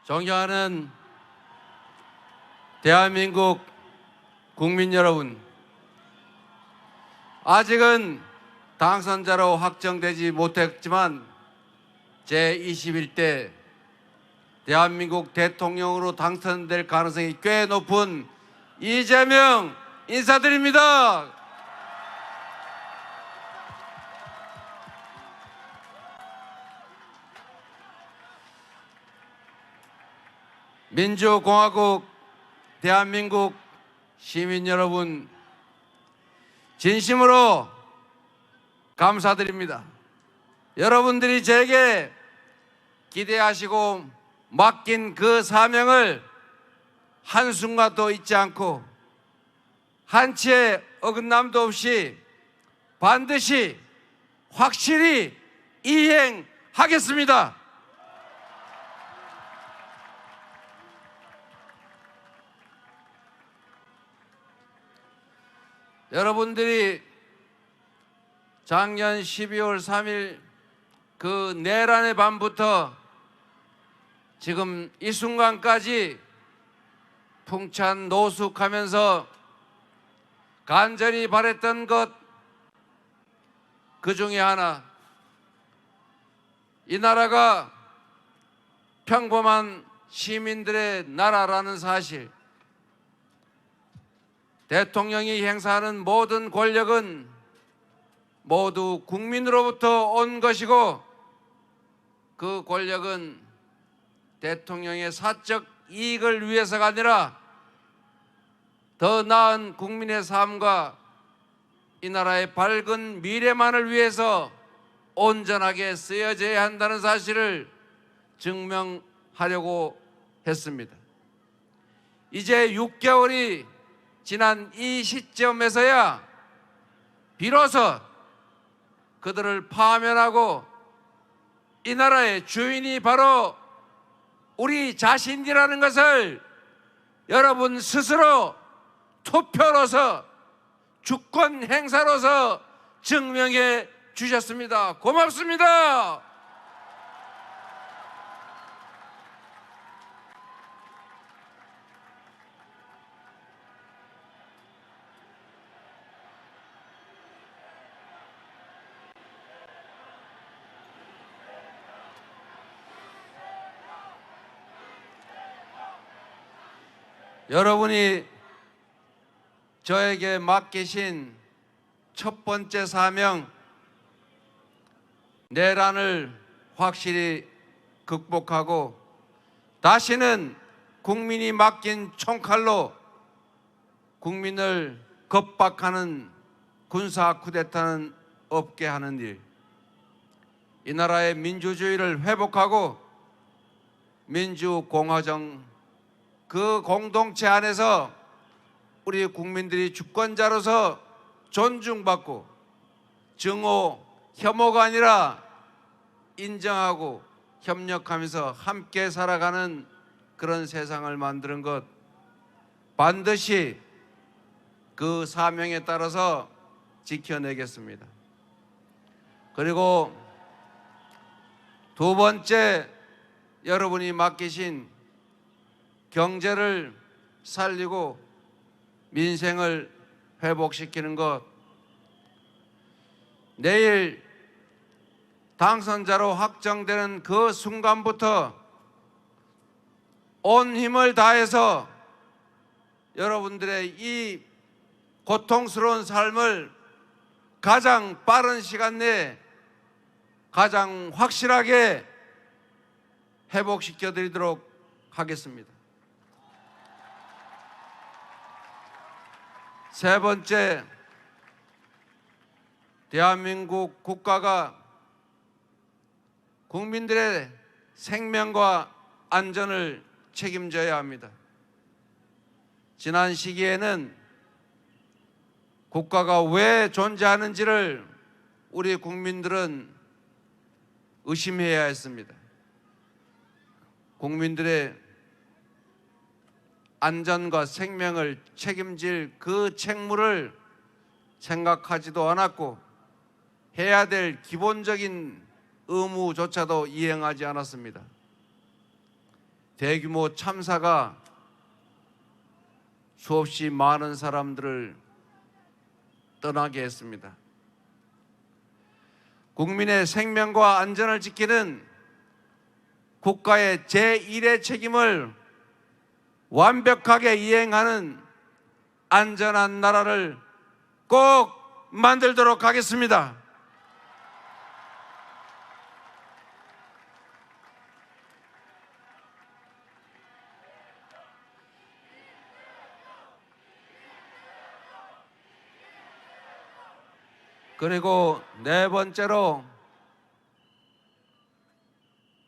존경하는 대한민국 국민 여러분, 아직은 당선자로 확정되지 못했지만 제21대 대한민국 대통령으로 당선될 가능성이 꽤 높은 이재명 인사드립니다. 민주공화국 대한민국 시민 여러분, 진심으로 감사드립니다. 여러분들이 제게 기대하시고 맡긴 그 사명을 한순간도 잊지 않고 한치의 어긋남도 없이 반드시 확실히 이행하겠습니다. 여러분들이 작년 12월 3일 그 내란의 밤부터 지금 이 순간까지 풍찬 노숙하면서 간절히 바랬던 것, 그 중에 하나, 이 나라가 평범한 시민들의 나라라는 사실, 대통령이 행사하는 모든 권력은 모두 국민으로부터 온 것이고 그 권력은 대통령의 사적 이익을 위해서가 아니라 더 나은 국민의 삶과 이 나라의 밝은 미래만을 위해서 온전하게 쓰여져야 한다는 사실을 증명하려고 했습니다. 이제 6개월이 지난 이 시점에서야 비로소 그들을 파면하고 이 나라의 주인이 바로 우리 자신이라는 것을 여러분 스스로 투표로서 주권 행사로서 증명해 주셨습니다. 고맙습니다. 여러분이 저에게 맡기신 첫 번째 사명, 내란을 확실히 극복하고 다시는 국민이 맡긴 총칼로 국민을 겁박하는 군사 쿠데타는 없게 하는 일, 이 나라의 민주주의를 회복하고 민주공화정 그 공동체 안에서 우리 국민들이 주권자로서 존중받고 증오, 혐오가 아니라 인정하고 협력하면서 함께 살아가는 그런 세상을 만드는 것, 반드시 그 사명에 따라서 지켜내겠습니다. 그리고 두 번째, 여러분이 맡기신 경제를 살리고 민생을 회복시키는 것, 내일 당선자로 확정되는 그 순간부터 온 힘을 다해서 여러분들의 이 고통스러운 삶을 가장 빠른 시간 내에 가장 확실하게 회복시켜 드리도록 하겠습니다. 세 번째, 대한민국 국가가 국민들의 생명과 안전을 책임져야 합니다. 지난 시기에는 국가가 왜 존재하는지를 우리 국민들은 의심해야 했습니다. 국민들의 안전과 생명을 책임질 그 책무를 생각하지도 않았고 해야 될 기본적인 의무조차도 이행하지 않았습니다. 대규모 참사가 수없이 많은 사람들을 떠나게 했습니다. 국민의 생명과 안전을 지키는 국가의 제1의 책임을 완벽하게 이행하는 안전한 나라를 꼭 만들도록 하겠습니다. 그리고 네 번째로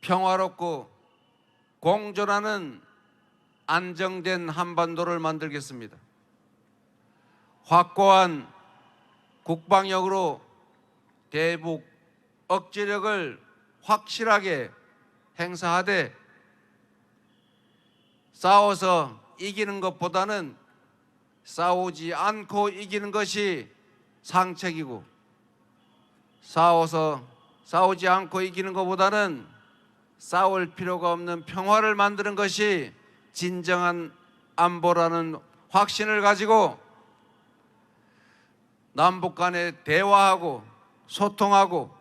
평화롭고 공존하는 안정된 한반도를 만들겠습니다. 확고한 국방력으로 대북 억지력을 확실하게 행사하되 싸워서 이기는 것보다는 싸우지 않고 이기는 것이 상책이고 싸우지 않고 이기는 것보다는 싸울 필요가 없는 평화를 만드는 것이 진정한 안보라는 확신을 가지고 남북 간에 대화하고 소통하고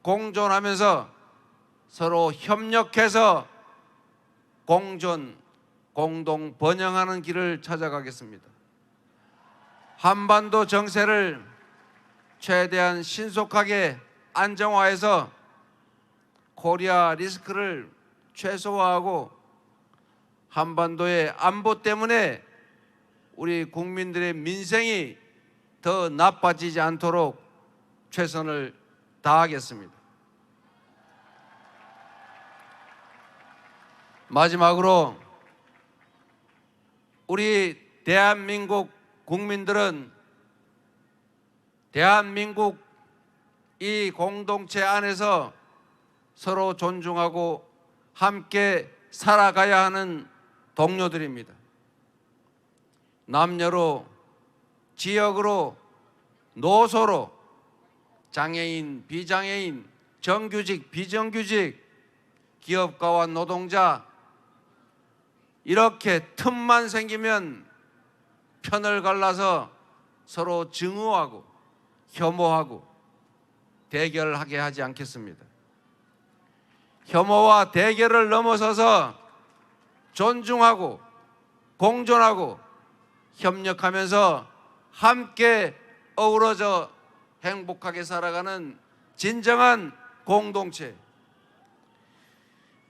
공존하면서 서로 협력해서 공동 번영하는 길을 찾아가겠습니다. 한반도 정세를 최대한 신속하게 안정화해서 코리아 리스크를 최소화하고 한반도의 안보 때문에 우리 국민들의 민생이 더 나빠지지 않도록 최선을 다하겠습니다. 마지막으로 우리 대한민국 국민들은 대한민국 이 공동체 안에서 서로 존중하고 함께 살아가야 하는 동료들입니다. 남녀로, 지역으로, 노소로, 장애인, 비장애인, 정규직, 비정규직, 기업가와 노동자, 이렇게 틈만 생기면 편을 갈라서 서로 증오하고 혐오하고 대결하게 하지 않겠습니다. 혐오와 대결을 넘어서서 존중하고 공존하고 협력하면서 함께 어우러져 행복하게 살아가는 진정한 공동체,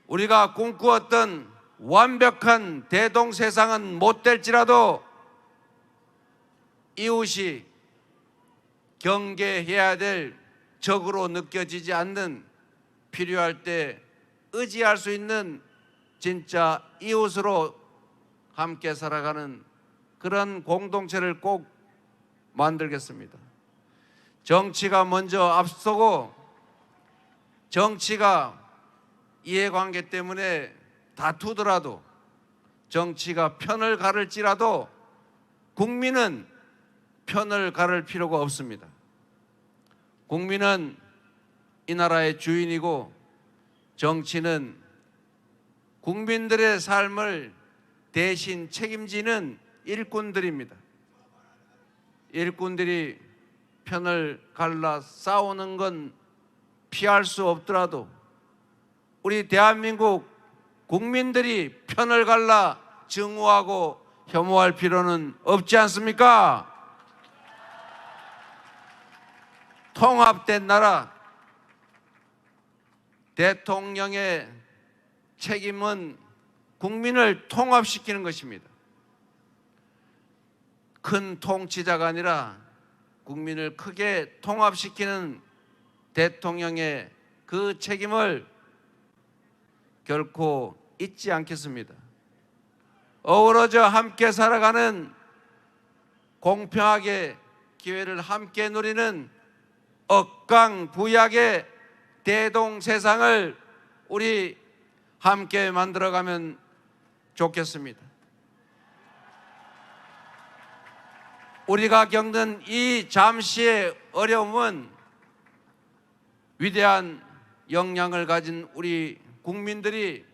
우리가 꿈꾸었던 완벽한 대동세상은 못 될지라도 이웃이 경계해야 될 적으로 느껴지지 않는, 필요할 때 의지할 수 있는 진짜 이웃으로 함께 살아가는 그런 공동체를 꼭 만들겠습니다. 정치가 먼저 앞서고 정치가 이해관계 때문에 다투더라도 정치가 편을 가를지라도 국민은 편을 가를 필요가 없습니다. 국민은 이 나라의 주인이고 정치는 국민들의 삶을 대신 책임지는 일꾼들입니다. 일꾼들이 편을 갈라 싸우는 건 피할 수 없더라도 우리 대한민국 국민들이 편을 갈라 증오하고 혐오할 필요는 없지 않습니까? 통합된 나라, 대통령의 책임은 국민을 통합시키는 것입니다. 큰 통치자가 아니라 국민을 크게 통합시키는 대통령의 그 책임을 결코 잊지 않겠습니다. 어우러져 함께 살아가는, 공평하게 기회를 함께 누리는 억강부약의 대동세상을 우리 함께 만들어가면 좋겠습니다. 우리가 겪는 이 잠시의 어려움은 위대한 역량을 가진 우리 국민들이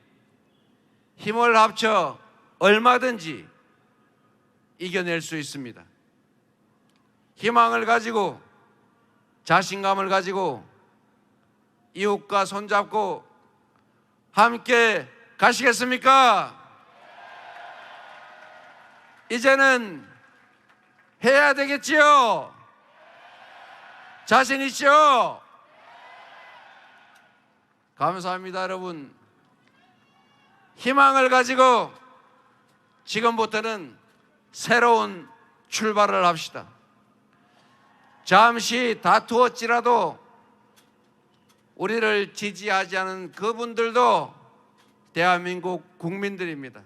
힘을 합쳐 얼마든지 이겨낼 수 있습니다. 희망을 가지고 자신감을 가지고 이웃과 손잡고 함께 가시겠습니까? 이제는 해야 되겠지요? 자신 있죠? 감사합니다, 여러분. 희망을 가지고 지금부터는 새로운 출발을 합시다. 잠시 다투었지라도 우리를 지지하지 않은 그분들도 대한민국 국민들입니다.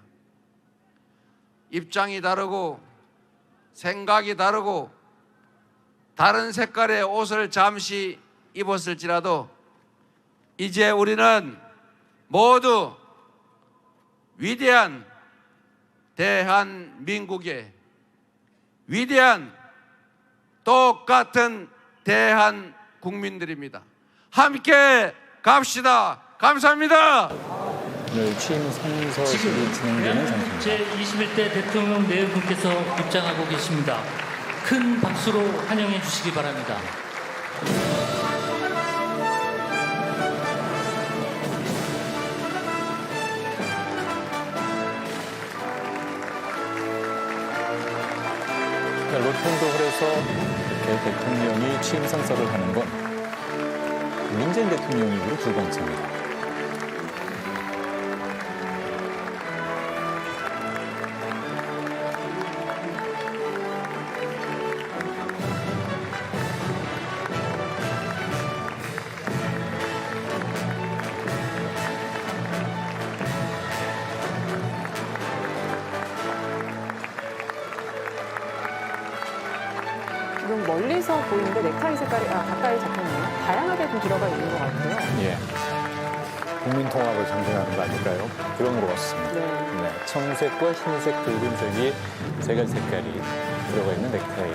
입장이 다르고 생각이 다르고 다른 색깔의 옷을 잠시 입었을지라도 이제 우리는 모두 위대한 대한민국의 위대한 똑같은 대한국민들입니다. 함께 갑시다. 감사합니다. 오늘 취임 선서식이 진행되는 장소입니다. 제21대 대통령 네 분께서 입장하고 계십니다. 큰 박수로 환영해 주시기 바랍니다. 로텐도홀에서 이렇게 대통령이 취임 선서를 하는 건 문재인 대통령 이후로 두 번째입니다. 지금 멀리서 보이는데 넥타이 색깔이 가까이 잡혔네요. 다양하게 좀 들어가 있는 것 같고요. 예. 국민 통합을 상징하는 거 아닐까요? 그런 것 같습니다. 네. 청색과 흰색, 붉은색이 세 가지 색깔이 들어가 있는 넥타이.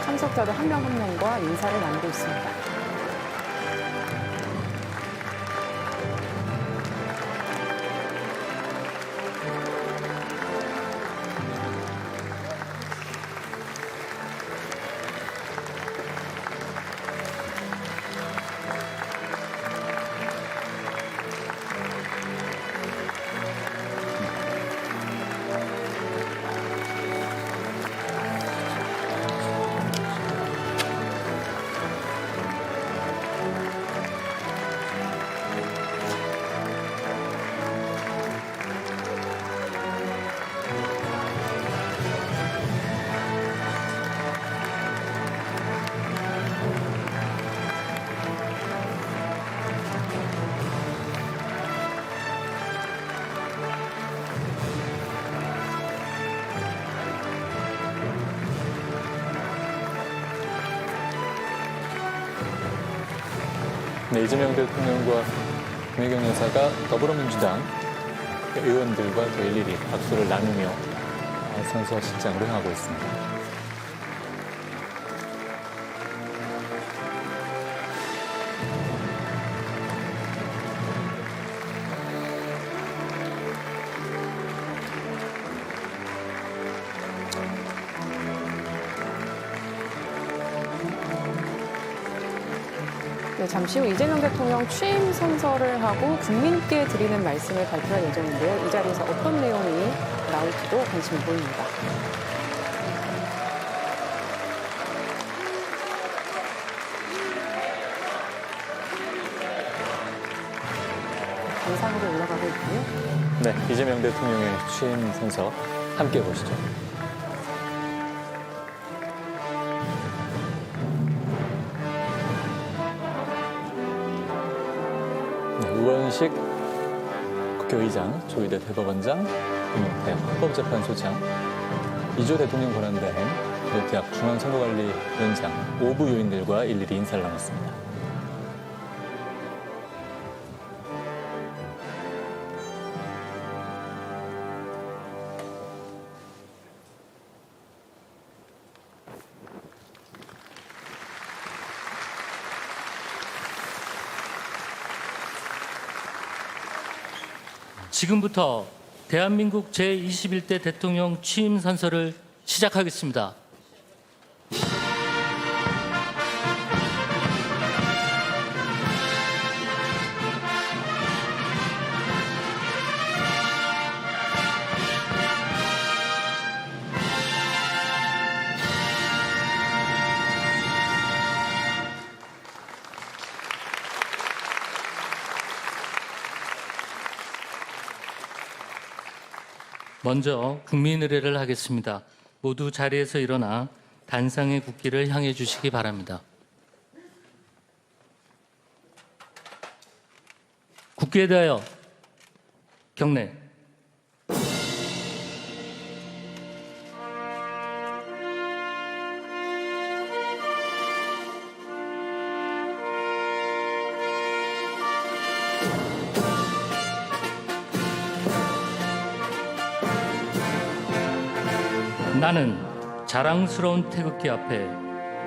참석자들 한 명 한 명과 인사를 나누고 있습니다. 네, 이재명 대통령과 김혜경 여사가 더불어민주당 의원들과 또 일일이 박수를 나누며 선서식장으로 향하고 있습니다. 네, 잠시 후 이재명 대통령 취임 선서를 하고 국민께 드리는 말씀을 발표할 예정인데요. 이 자리에서 어떤 내용이 나올지도 관심이 보입니다. 단상으로 올라가고 있고요. 네, 이재명 대통령의 취임 선서 함께 보시죠. 의원식 국회의장, 조희대 대법원장, 김용태 헌법재판소장, 이조 대통령 권한대행, 대학 중앙선거관리위원장 5부 요인들과 일일이 인사를 나눴습니다. 지금부터 대한민국 제21대 대통령 취임 선서를 시작하겠습니다. 먼저 국민 의례를 하겠습니다. 모두 자리에서 일어나 단상의 국기를 향해 주시기 바랍니다. 국기에 대하여 경례. 나는 자랑스러운 태극기 앞에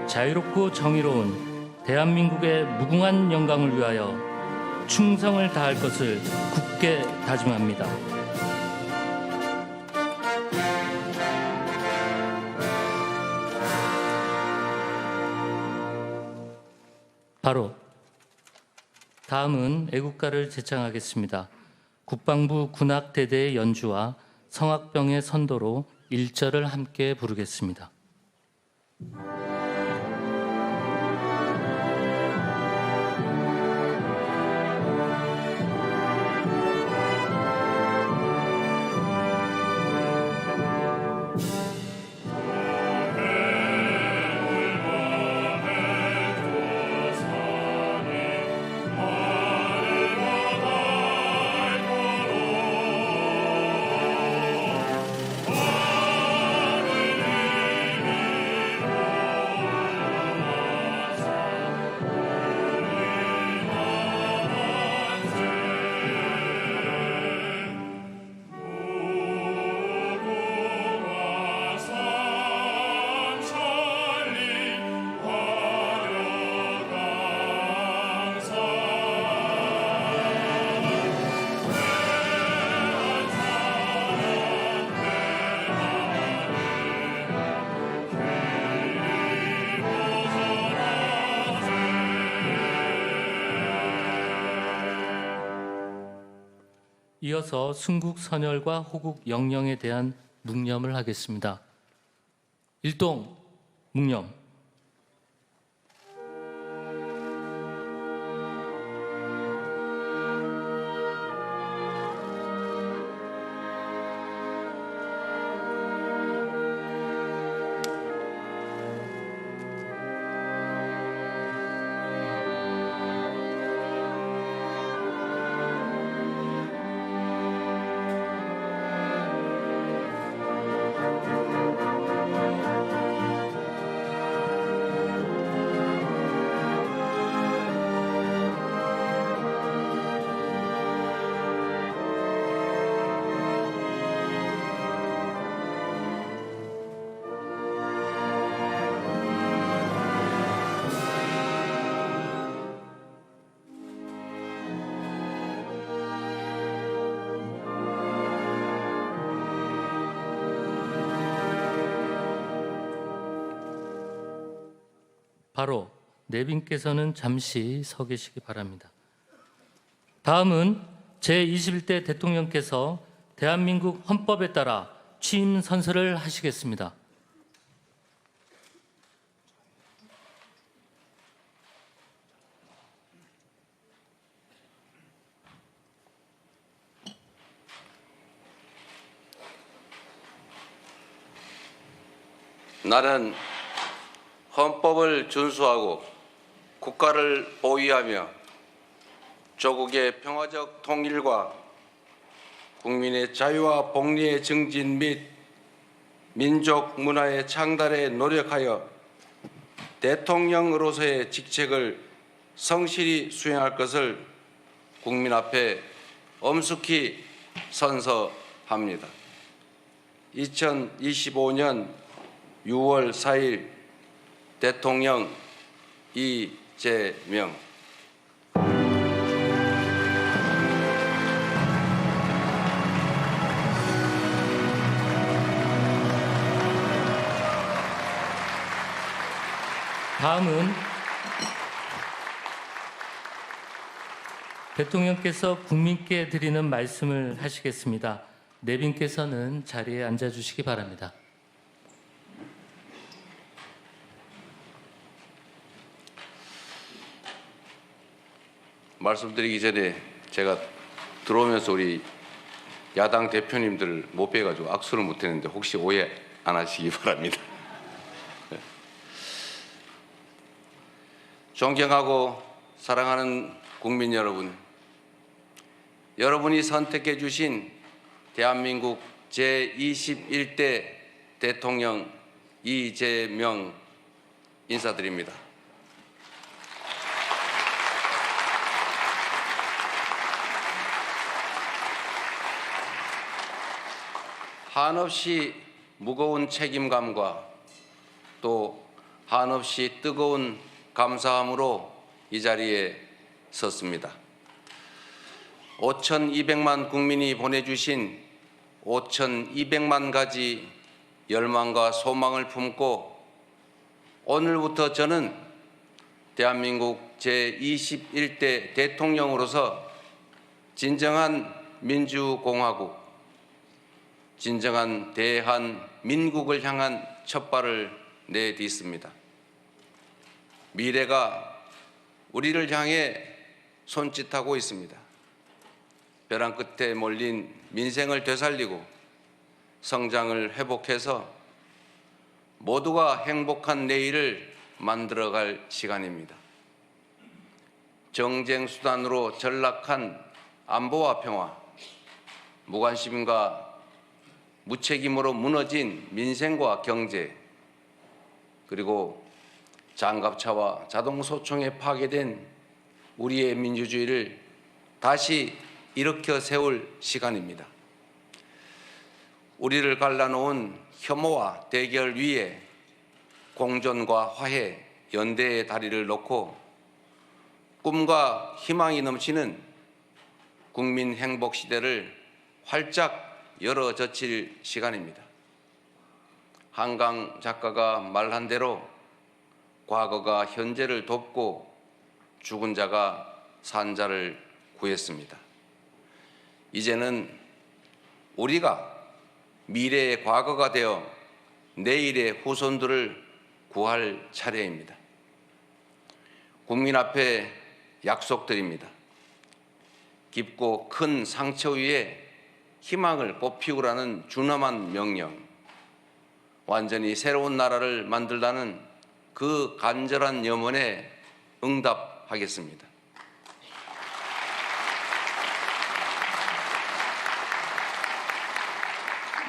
자유롭고 정의로운 대한민국의 무궁한 영광을 위하여 충성을 다할 것을 굳게 다짐합니다. 바로 다음은 애국가를 제창하겠습니다. 국방부 군악대대의 연주와 성악병의 선도로 1절을 함께 부르겠습니다. 이어서 순국 선열과 호국 영령에 대한 묵념을 하겠습니다. 일동 묵념. 바로 내빈께서는 잠시 서 계시기 바랍니다. 다음은 제21대 대통령께서 대한민국 헌법에 따라 취임 선서를 하시겠습니다. 나는 헌법을 준수하고 국가를 보위하며 조국의 평화적 통일과 국민의 자유와 복리의 증진 및 민족 문화의 창달에 노력하여 대통령으로서의 직책을 성실히 수행할 것을 국민 앞에 엄숙히 선서합니다. 2025년 6월 4일 대통령 이재명. 다음은 대통령께서 국민께 드리는 말씀을 하시겠습니다. 내빈께서는 자리에 앉아주시기 바랍니다. 말씀드리기 전에 제가 들어오면서 우리 야당 대표님들 못 뵈가지고 악수를 못했는데 혹시 오해 안 하시기 바랍니다. 존경하고 사랑하는 국민 여러분, 여러분이 선택해 주신 대한민국 제21대 대통령 이재명 인사드립니다. 한없이 무거운 책임감과 또 한없이 뜨거운 감사함으로 이 자리에 섰습니다. 5,200만 국민이 보내주신 5,200만 가지 열망과 소망을 품고 오늘부터 저는 대한민국 제21대 대통령으로서 진정한 민주공화국, 진정한 대한민국을 향한 첫발을 내딛습니다. 미래가 우리를 향해 손짓하고 있습니다. 벼랑 끝에 몰린 민생을 되살리고 성장을 회복해서 모두가 행복한 내일을 만들어갈 시간입니다. 정쟁 수단으로 전락한 안보와 평화, 무관심과 무책임으로 무너진 민생과 경제, 그리고 장갑차와 자동소총에 파괴된 우리의 민주주의를 다시 일으켜 세울 시간입니다. 우리를 갈라놓은 혐오와 대결 위에 공존과 화해, 연대의 다리를 놓고 꿈과 희망이 넘치는 국민 행복 시대를 활짝 열어젖힐 시간입니다. 한강 작가가 말한 대로 과거가 현재를 돕고 죽은 자가 산 자를 구했습니다. 이제는 우리가 미래의 과거가 되어 내일의 후손들을 구할 차례입니다. 국민 앞에 약속드립니다. 깊고 큰 상처 위에 희망을 꽃피우라는 준엄한 명령, 완전히 새로운 나라를 만들라는 그 간절한 염원에 응답하겠습니다.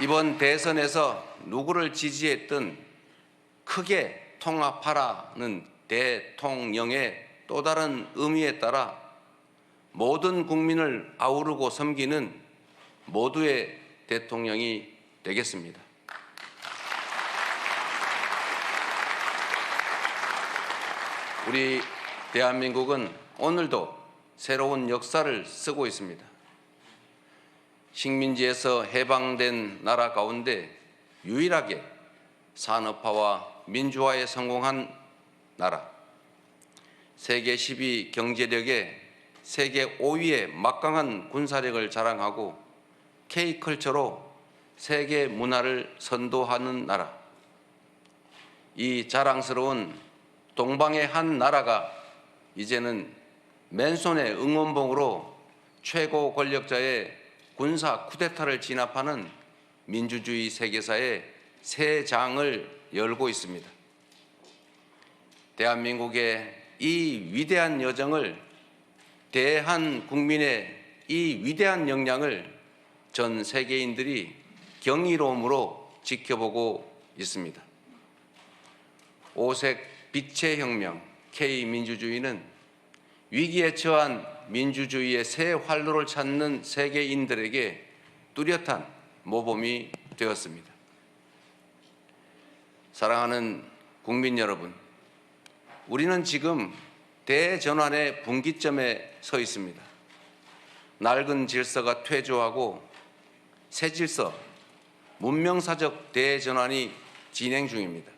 이번 대선에서 누구를 지지했든 크게 통합하라는 대통령의 또 다른 의미에 따라 모든 국민을 아우르고 섬기는 모두의 대통령이 되겠습니다. 우리 대한민국은 오늘도 새로운 역사를 쓰고 있습니다. 식민지에서 해방된 나라 가운데 유일하게 산업화와 민주화에 성공한 나라, 세계 10위 경제력에 세계 5위의 막강한 군사력을 자랑하고 K컬처로 세계 문화를 선도하는 나라, 이 자랑스러운 동방의 한 나라가 이제는 맨손의 응원봉으로 최고 권력자의 군사 쿠데타를 진압하는 민주주의 세계사의 새 장을 열고 있습니다. 대한민국의 이 위대한 여정을, 대한국민의 이 위대한 역량을 전 세계인들이 경이로움으로 지켜보고 있습니다. 오색 빛의 혁명 K민주주의는 위기에 처한 민주주의의 새 활로를 찾는 세계인들에게 뚜렷한 모범이 되었습니다. 사랑하는 국민 여러분, 우리는 지금 대전환의 분기점에 서 있습니다. 낡은 질서가 퇴조하고 새 질서, 문명사적 대전환이 진행 중입니다.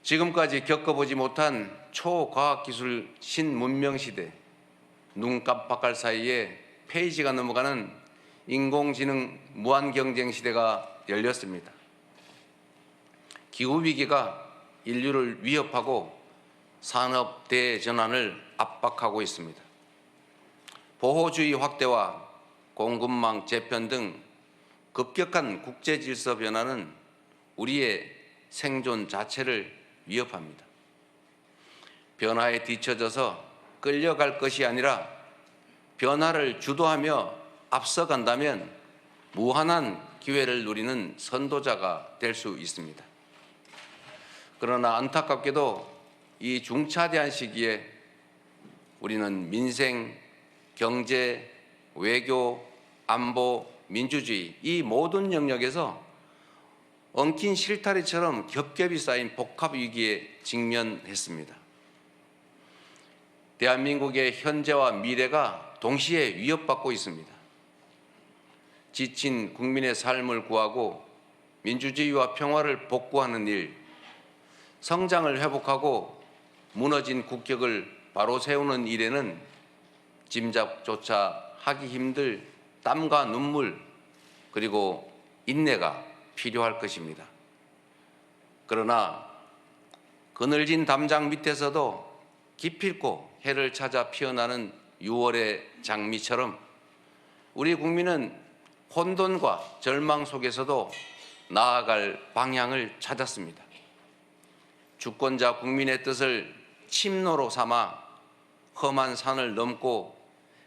지금까지 겪어보지 못한 초과학기술 신문명시대, 눈 깜빡할 사이에 페이지가 넘어가는 인공지능 무한경쟁 시대가 열렸습니다. 기후위기가 인류를 위협하고 산업 대전환을 압박하고 있습니다. 보호주의 확대와 공급망 재편 등 급격한 국제질서 변화는 우리의 생존 자체를 위협합니다. 변화에 뒤처져서 끌려갈 것이 아니라 변화를 주도하며 앞서간다면 무한한 기회를 누리는 선도자가 될 수 있습니다. 그러나 안타깝게도 이 중차대한 시기에 우리는 민생, 경제, 외교, 안보, 민주주의 이 모든 영역에서 엉킨 실타래처럼 겹겹이 쌓인 복합 위기에 직면했습니다. 대한민국의 현재와 미래가 동시에 위협받고 있습니다. 지친 국민의 삶을 구하고 민주주의와 평화를 복구하는 일, 성장을 회복하고 무너진 국격을 바로 세우는 일에는 짐작조차 하기 힘들 땀과 눈물 그리고 인내가 필요할 것입니다. 그러나 그늘진 담장 밑에서도 기필코 해를 찾아 피어나는 6월의 장미처럼 우리 국민은 혼돈과 절망 속에서도 나아갈 방향을 찾았습니다. 주권자 국민의 뜻을 침노로 삼아 험한 산을 넘고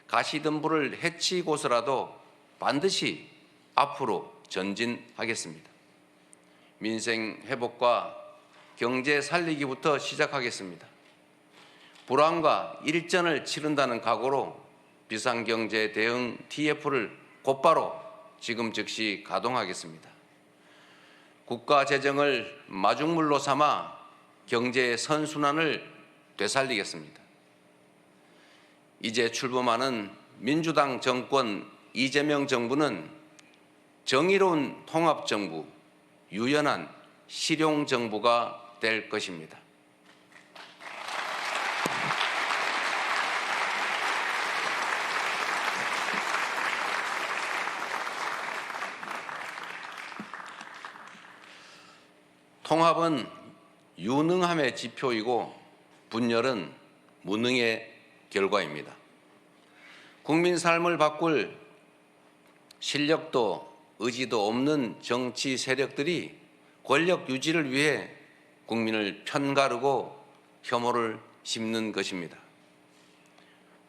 가시덤불을 헤치고서라도 반드시 앞으로 전진하겠습니다. 민생 회복과 경제 살리기부터 시작하겠습니다. 불황과 일전을 치른다는 각오로 비상경제 대응 TF를 곧바로 지금 즉시 가동하겠습니다. 국가 재정을 마중물로 삼아 경제의 선순환을 되살리겠습니다. 이제 출범하는 민주당 정권 이재명 정부는 정의로운 통합정부, 유연한 실용정부가 될 것입니다. 통합은 유능함의 지표이고 분열은 무능의 결과입니다. 국민 삶을 바꿀 실력도 의지도 없는 정치 세력들이 권력 유지를 위해 국민을 편가르고 혐오를 심는 것입니다.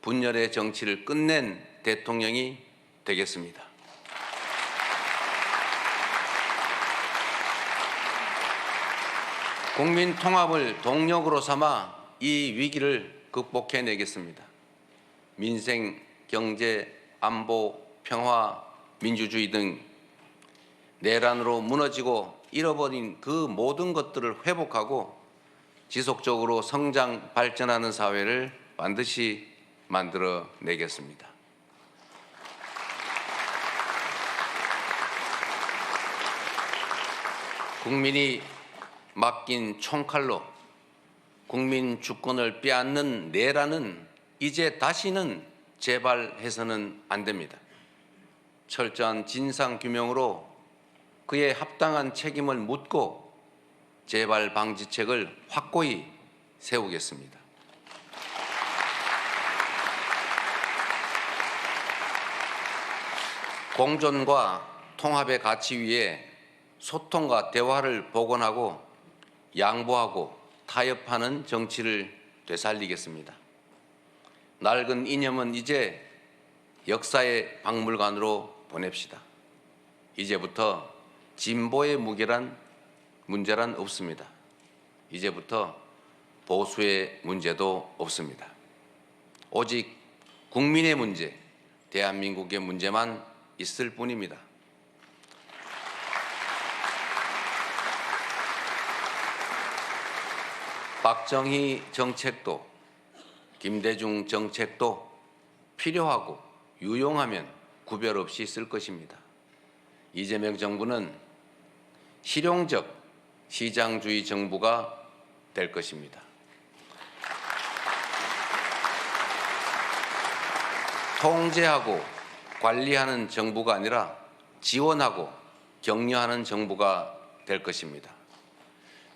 분열의 정치를 끝낸 대통령이 되겠습니다. 국민 통합을 동력으로 삼아 이 위기를 극복해내겠습니다. 민생, 경제, 안보, 평화, 민주주의 등 내란으로 무너지고 잃어버린 그 모든 것들을 회복하고 지속적으로 성장, 발전하는 사회를 반드시 만들어내겠습니다. 국민이 맡긴 총칼로 국민 주권을 빼앗는 내란은 이제 다시는 재발해서는 안 됩니다. 철저한 진상규명으로 그에 합당한 책임을 묻고 재발 방지책을 확고히 세우겠습니다. 공존과 통합의 가치 위에 소통과 대화를 복원하고 양보하고 타협하는 정치를 되살리겠습니다. 낡은 이념은 이제 역사의 박물관으로 보냅시다. 이제부터 진보의 문제란 없습니다. 이제부터 보수의 문제도 없습니다. 오직 국민의 문제, 대한민국의 문제만 있을 뿐입니다. 박정희 정책도 김대중 정책도 필요하고 유용하면 구별 없이 쓸 것입니다. 이재명 정부는 실용적 시장주의 정부가 될 것입니다. 통제하고 관리하는 정부가 아니라 지원하고 격려하는 정부가 될 것입니다.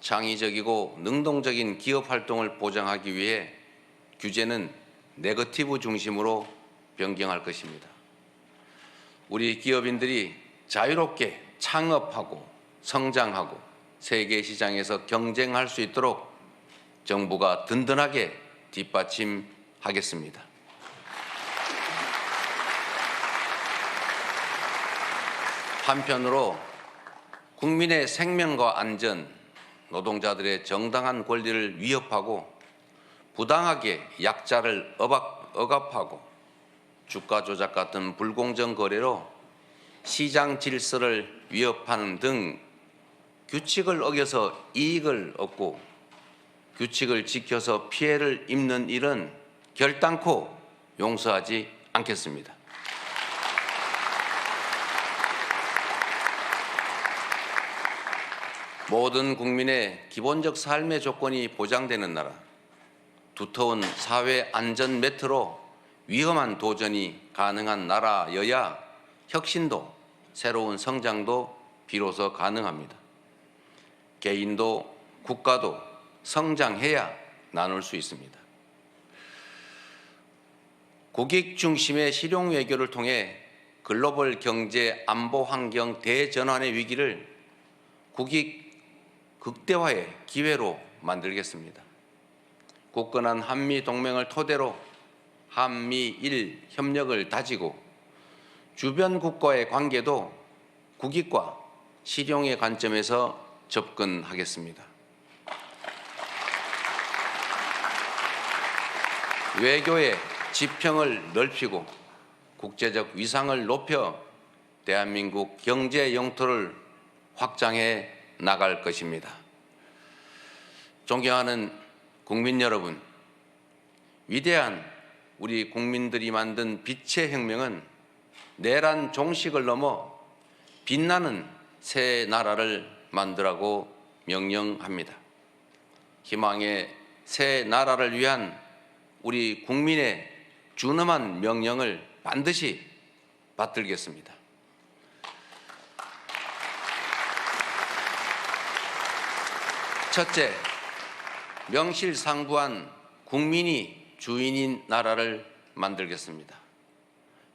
창의적이고 능동적인 기업 활동을 보장하기 위해 규제는 네거티브 중심으로 변경할 것입니다. 우리 기업인들이 자유롭게 창업하고 성장하고 세계 시장에서 경쟁할 수 있도록 정부가 든든하게 뒷받침하겠습니다. 한편으로 국민의 생명과 안전, 노동자들의 정당한 권리를 위협하고 부당하게 약자를 억압하고 주가 조작 같은 불공정 거래로 시장 질서를 위협하는 등 규칙을 어겨서 이익을 얻고 규칙을 지켜서 피해를 입는 일은 결단코 용서하지 않겠습니다. 모든 국민의 기본적 삶의 조건이 보장되는 나라, 두터운 사회 안전 매트로 위험한 도전이 가능한 나라여야 혁신도 새로운 성장도 비로소 가능합니다. 개인도 국가도 성장해야 나눌 수 있습니다. 국익 중심의 실용 외교를 통해 글로벌 경제 안보 환경 대전환의 위기를 국익 극대화의 기회로 만들겠습니다. 굳건한 한미 동맹을 토대로 한미일 협력을 다지고 주변 국가의 관계도 국익과 실용의 관점에서 접근하겠습니다. 외교의 지평을 넓히고 국제적 위상을 높여 대한민국 경제 영토를 확장해 나갈 것입니다. 존경하는 국민 여러분, 위대한 우리 국민들이 만든 빛의 혁명은 내란 종식을 넘어 빛나는 새 나라를 만들라고 명령합니다. 희망의 새 나라를 위한 우리 국민의 준엄한 명령을 반드시 받들겠습니다. 첫째, 명실상부한 국민이 주인인 나라를 만들겠습니다.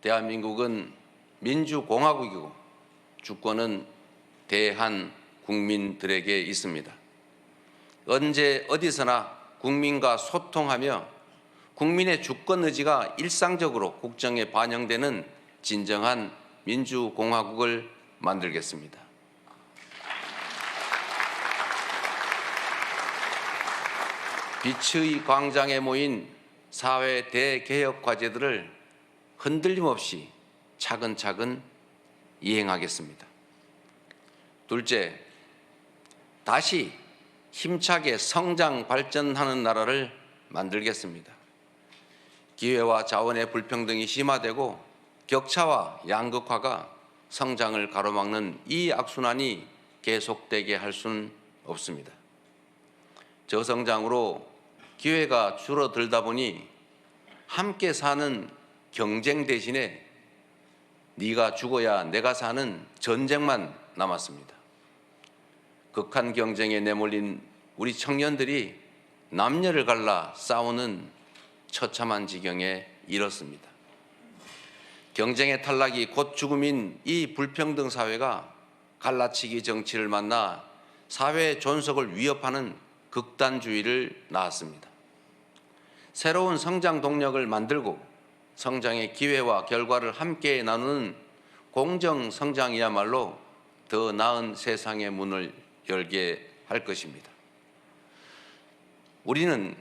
대한민국은 민주공화국이고 주권은 대한 국민들에게 있습니다. 언제 어디서나 국민과 소통하며 국민의 주권 의지가 일상적으로 국정에 반영되는 진정한 민주공화국을 만들겠습니다. 빛의 광장에 모인 사회 대개혁 과제들을 흔들림 없이 차근차근 이행하겠습니다. 둘째, 다시 힘차게 성장 발전하는 나라를 만들겠습니다. 기회와 자원의 불평등이 심화되고 격차와 양극화가 성장을 가로막는 이 악순환이 계속되게 할 수는 없습니다. 저성장으로 기회가 줄어들다 보니 함께 사는 경쟁 대신에 네가 죽어야 내가 사는 전쟁만 남았습니다. 극한 경쟁에 내몰린 우리 청년들이 남녀를 갈라 싸우는 처참한 지경에 이르렀습니다. 경쟁의 탈락이 곧 죽음인 이 불평등 사회가 갈라치기 정치를 만나 사회 존속을 위협하는 극단주의를 낳았습니다. 새로운 성장 동력을 만들고 성장의 기회와 결과를 함께 나누는 공정 성장이야말로 더 나은 세상의 문을 열게 할 것입니다. 우리는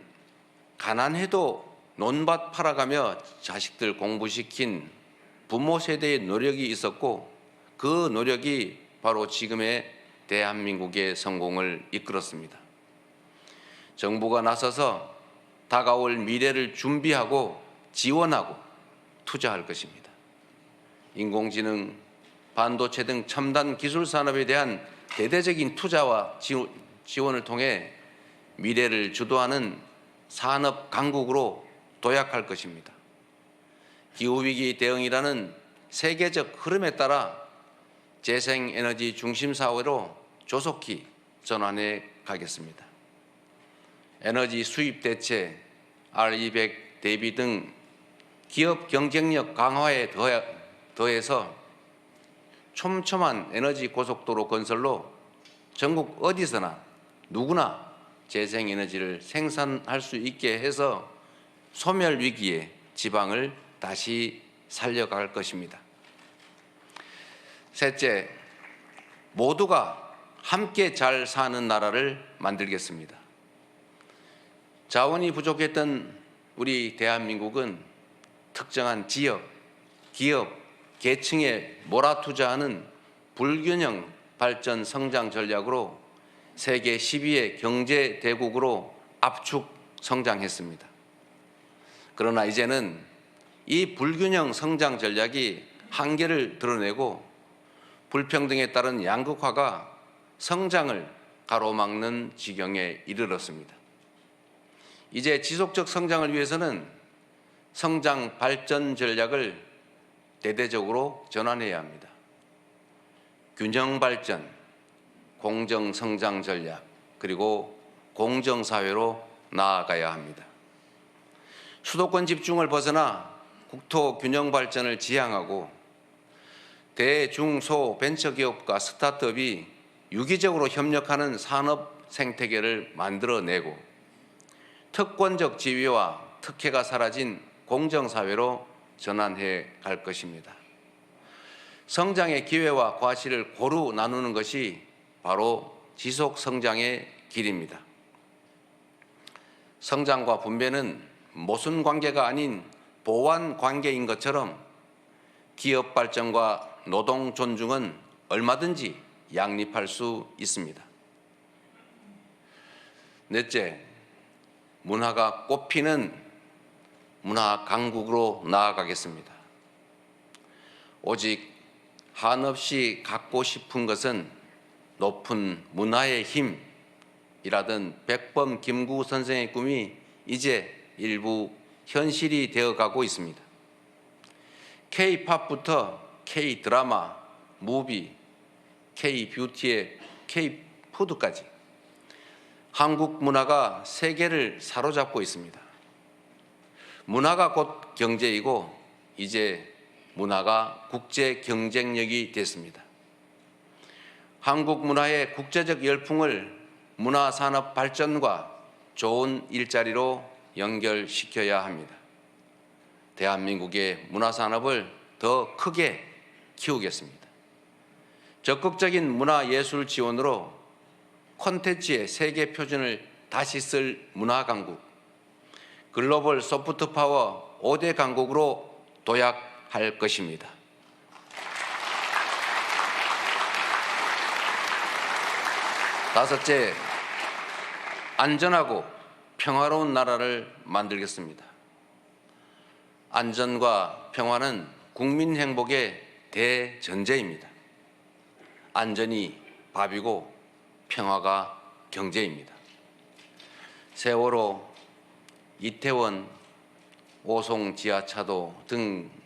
가난해도 논밭 팔아가며 자식들 공부시킨 부모 세대의 노력이 있었고 그 노력이 바로 지금의 대한민국의 성공을 이끌었습니다. 정부가 나서서 다가올 미래를 준비하고 지원하고 투자할 것입니다. 인공지능, 반도체 등 첨단 기술 산업에 대한 대대적인 투자와 지원을 통해 미래를 주도하는 산업 강국으로 도약할 것입니다. 기후위기 대응이라는 세계적 흐름에 따라 재생에너지 중심 사회로 조속히 전환해 가겠습니다. 에너지 수입 대체, R200 대비 등 기업 경쟁력 강화에 더해서 촘촘한 에너지 고속도로 건설로 전국 어디서나 누구나 재생에너지를 생산할 수 있게 해서 소멸 위기의 지방을 다시 살려갈 것입니다. 셋째, 모두가 함께 잘 사는 나라를 만들겠습니다. 자원이 부족했던 우리 대한민국은 특정한 지역, 기업, 계층에 몰아투자하는 불균형 발전 성장 전략으로 세계 10위의 경제 대국으로 압축 성장했습니다. 그러나 이제는 이 불균형 성장 전략이 한계를 드러내고 불평등에 따른 양극화가 성장을 가로막는 지경에 이르렀습니다. 이제 지속적 성장을 위해서는 성장 발전 전략을 대대적으로 전환해야 합니다. 균형 발전, 공정 성장 전략, 그리고 공정 사회로 나아가야 합니다. 수도권 집중을 벗어나 국토 균형 발전을 지향하고 대중소 벤처기업과 스타트업이 유기적으로 협력하는 산업 생태계를 만들어내고 특권적 지위와 특혜가 사라진 공정사회로 전환해 갈 것입니다. 성장의 기회와 과실을 고루 나누는 것이 바로 지속 성장의 길입니다. 성장과 분배는 모순 관계가 아닌 보완 관계인 것처럼 기업 발전과 노동 존중은 얼마든지 양립할 수 있습니다. 넷째, 문화가 꽃피는 문화 강국으로 나아가겠습니다. 오직 한없이 갖고 싶은 것은 높은 문화의 힘이라던 백범 김구 선생의 꿈이 이제 일부 현실이 되어가고 있습니다. K-팝부터 K-드라마, 무비, K-뷰티의 K-푸드까지 한국 문화가 세계를 사로잡고 있습니다. 문화가 곧 경제이고 이제 문화가 국제 경쟁력이 됐습니다. 한국 문화의 국제적 열풍을 문화산업 발전과 좋은 일자리로 연결시켜야 합니다. 대한민국의 문화산업을 더 크게 키우겠습니다. 적극적인 문화예술 지원으로 콘텐츠의 세계 표준을 다시 쓸 문화강국, 글로벌 소프트파워 5대 강국으로 도약할 것입니다. 다섯째, 안전하고 평화로운 나라를 만들겠습니다. 안전과 평화는 국민 행복의 대전제입니다. 안전이 밥이고 평화가 경제입니다. 세월호, 이태원, 오송 지하차도 등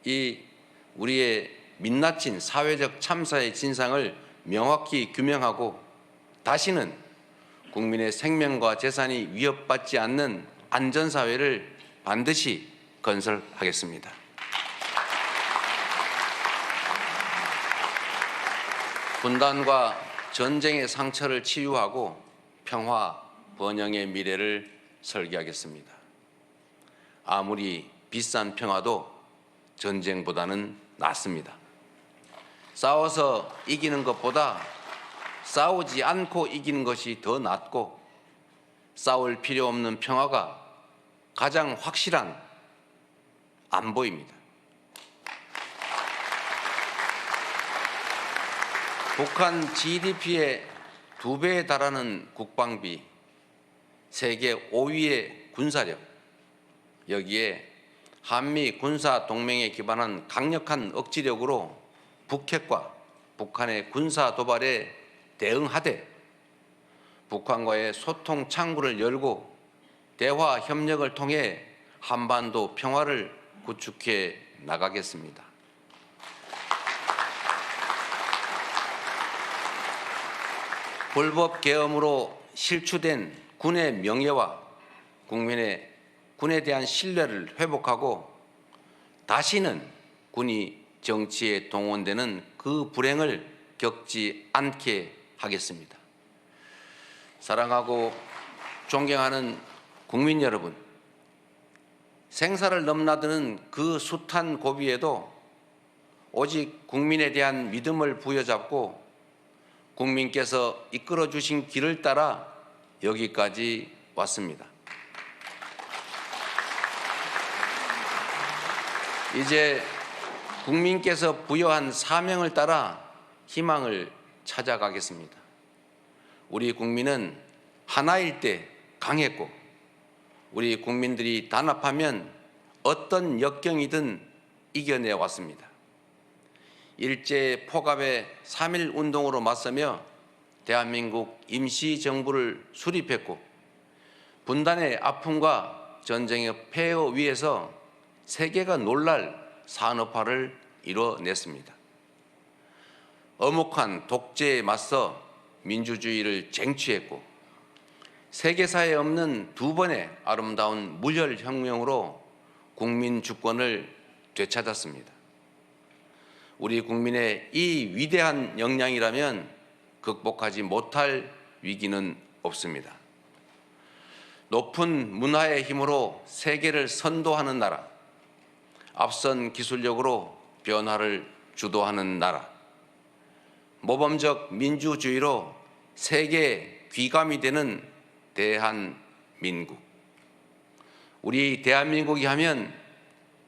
이 우리의 민낯진 사회적 참사의 진상을 명확히 규명하고 다시는 국민의 생명과 재산이 위협받지 않는 안전사회를 반드시 건설하겠습니다. 분단과 전쟁의 상처를 치유하고 평화, 번영의 미래를 설계하겠습니다. 아무리 비싼 평화도 전쟁보다는 낫습니다. 싸워서 이기는 것보다 싸우지 않고 이기는 것이 더 낫고 싸울 필요 없는 평화가 가장 확실한 안보입니다. 북한 GDP의 2배에 달하는 국방비, 세계 5위의 군사력, 여기에 한미 군사 동맹에 기반한 강력한 억지력으로 북핵과 북한의 군사 도발에 대응하되 북한과의 소통 창구를 열고 대화 협력을 통해 한반도 평화를 구축해 나가겠습니다. 불법 계엄으로 실추된 군의 명예와 군에 대한 신뢰를 회복하고 다시는 군이 정치에 동원되는 그 불행을 겪지 않게 하겠습니다. 사랑하고 존경하는 국민 여러분, 생사를 넘나드는 그 숱한 고비에도 오직 국민에 대한 믿음을 부여잡고 국민께서 이끌어 주신 길을 따라 여기까지 왔습니다. 이제 국민께서 부여한 사명을 따라 희망을 찾아가겠습니다. 우리 국민은 하나일 때 강했고 우리 국민들이 단합하면 어떤 역경이든 이겨내 왔습니다. 일제 포갑의 3.1 운동으로 맞서며 대한민국 임시정부를 수립했고 분단의 아픔과 전쟁의 폐허 위에서 세계가 놀랄 산업화를 이뤄냈습니다. 엄혹한 독재에 맞서 민주주의를 쟁취했고 세계사에 없는 두 번의 아름다운 무혈혁명으로 국민 주권을 되찾았습니다. 우리 국민의 이 위대한 역량이라면 극복하지 못할 위기는 없습니다. 높은 문화의 힘으로 세계를 선도하는 나라, 앞선 기술력으로 변화를 주도하는 나라, 모범적 민주주의로 세계의 귀감이 되는 대한민국. 우리 대한민국이 하면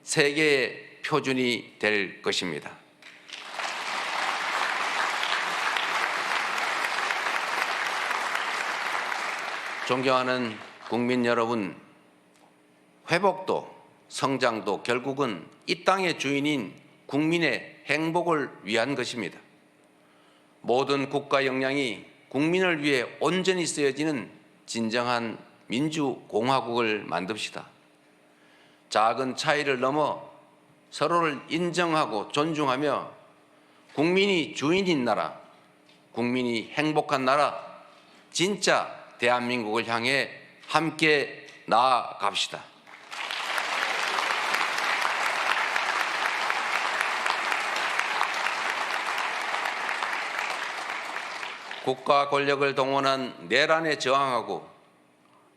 세계의 표준이 될 것입니다. 존경하는 국민 여러분, 회복도 성장도 결국은 이 땅의 주인인 국민의 행복을 위한 것입니다. 모든 국가 역량이 국민을 위해 온전히 쓰여지는 진정한 민주공화국을 만듭시다. 작은 차이를 넘어 서로를 인정하고 존중하며 국민이 주인인 나라, 국민이 행복한 나라, 진짜 대한민국을 향해 함께 나아갑시다. 국가 권력을 동원한 내란에 저항하고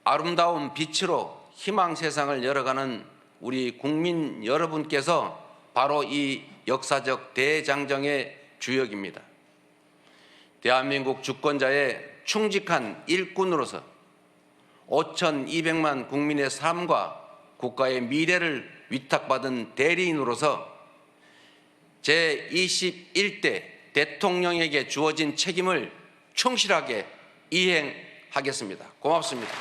아름다운 빛으로 희망 세상을 열어가는 우리 국민 여러분께서 바로 이 역사적 대장정의 주역입니다. 대한민국 주권자의 충직한 일꾼으로서 5,200만 국민의 삶과 국가의 미래를 위탁받은 대리인으로서 제21대 대통령에게 주어진 책임을 충실하게 이행하겠습니다. 고맙습니다.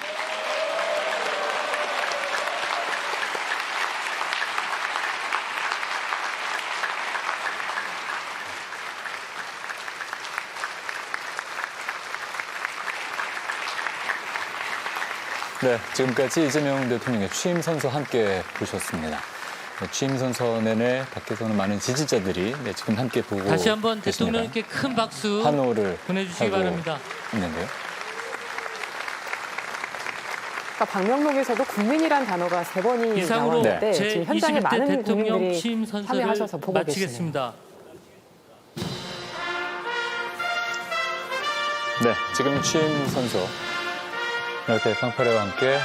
네, 지금까지 이재명 대통령의 취임 선서 함께 보셨습니다. 취임 선서 내내 밖에서는 많은 지지자들이 지금 함께 보고 다시 한번 계십니다. 대통령께 큰 박수 환호를 보내주시기 하고 바랍니다. 있는데요. 그러니까 방명록에서도 국민이란 단어가 3번이 이상으로 나왔는데 지금 현장에 제21대 많은 대통령 국민들이 취임 선서를 참여하셔서 보고 계시네요. 마치겠습니다. 네, 지금 취임 선서 이렇게 fanfare와 함께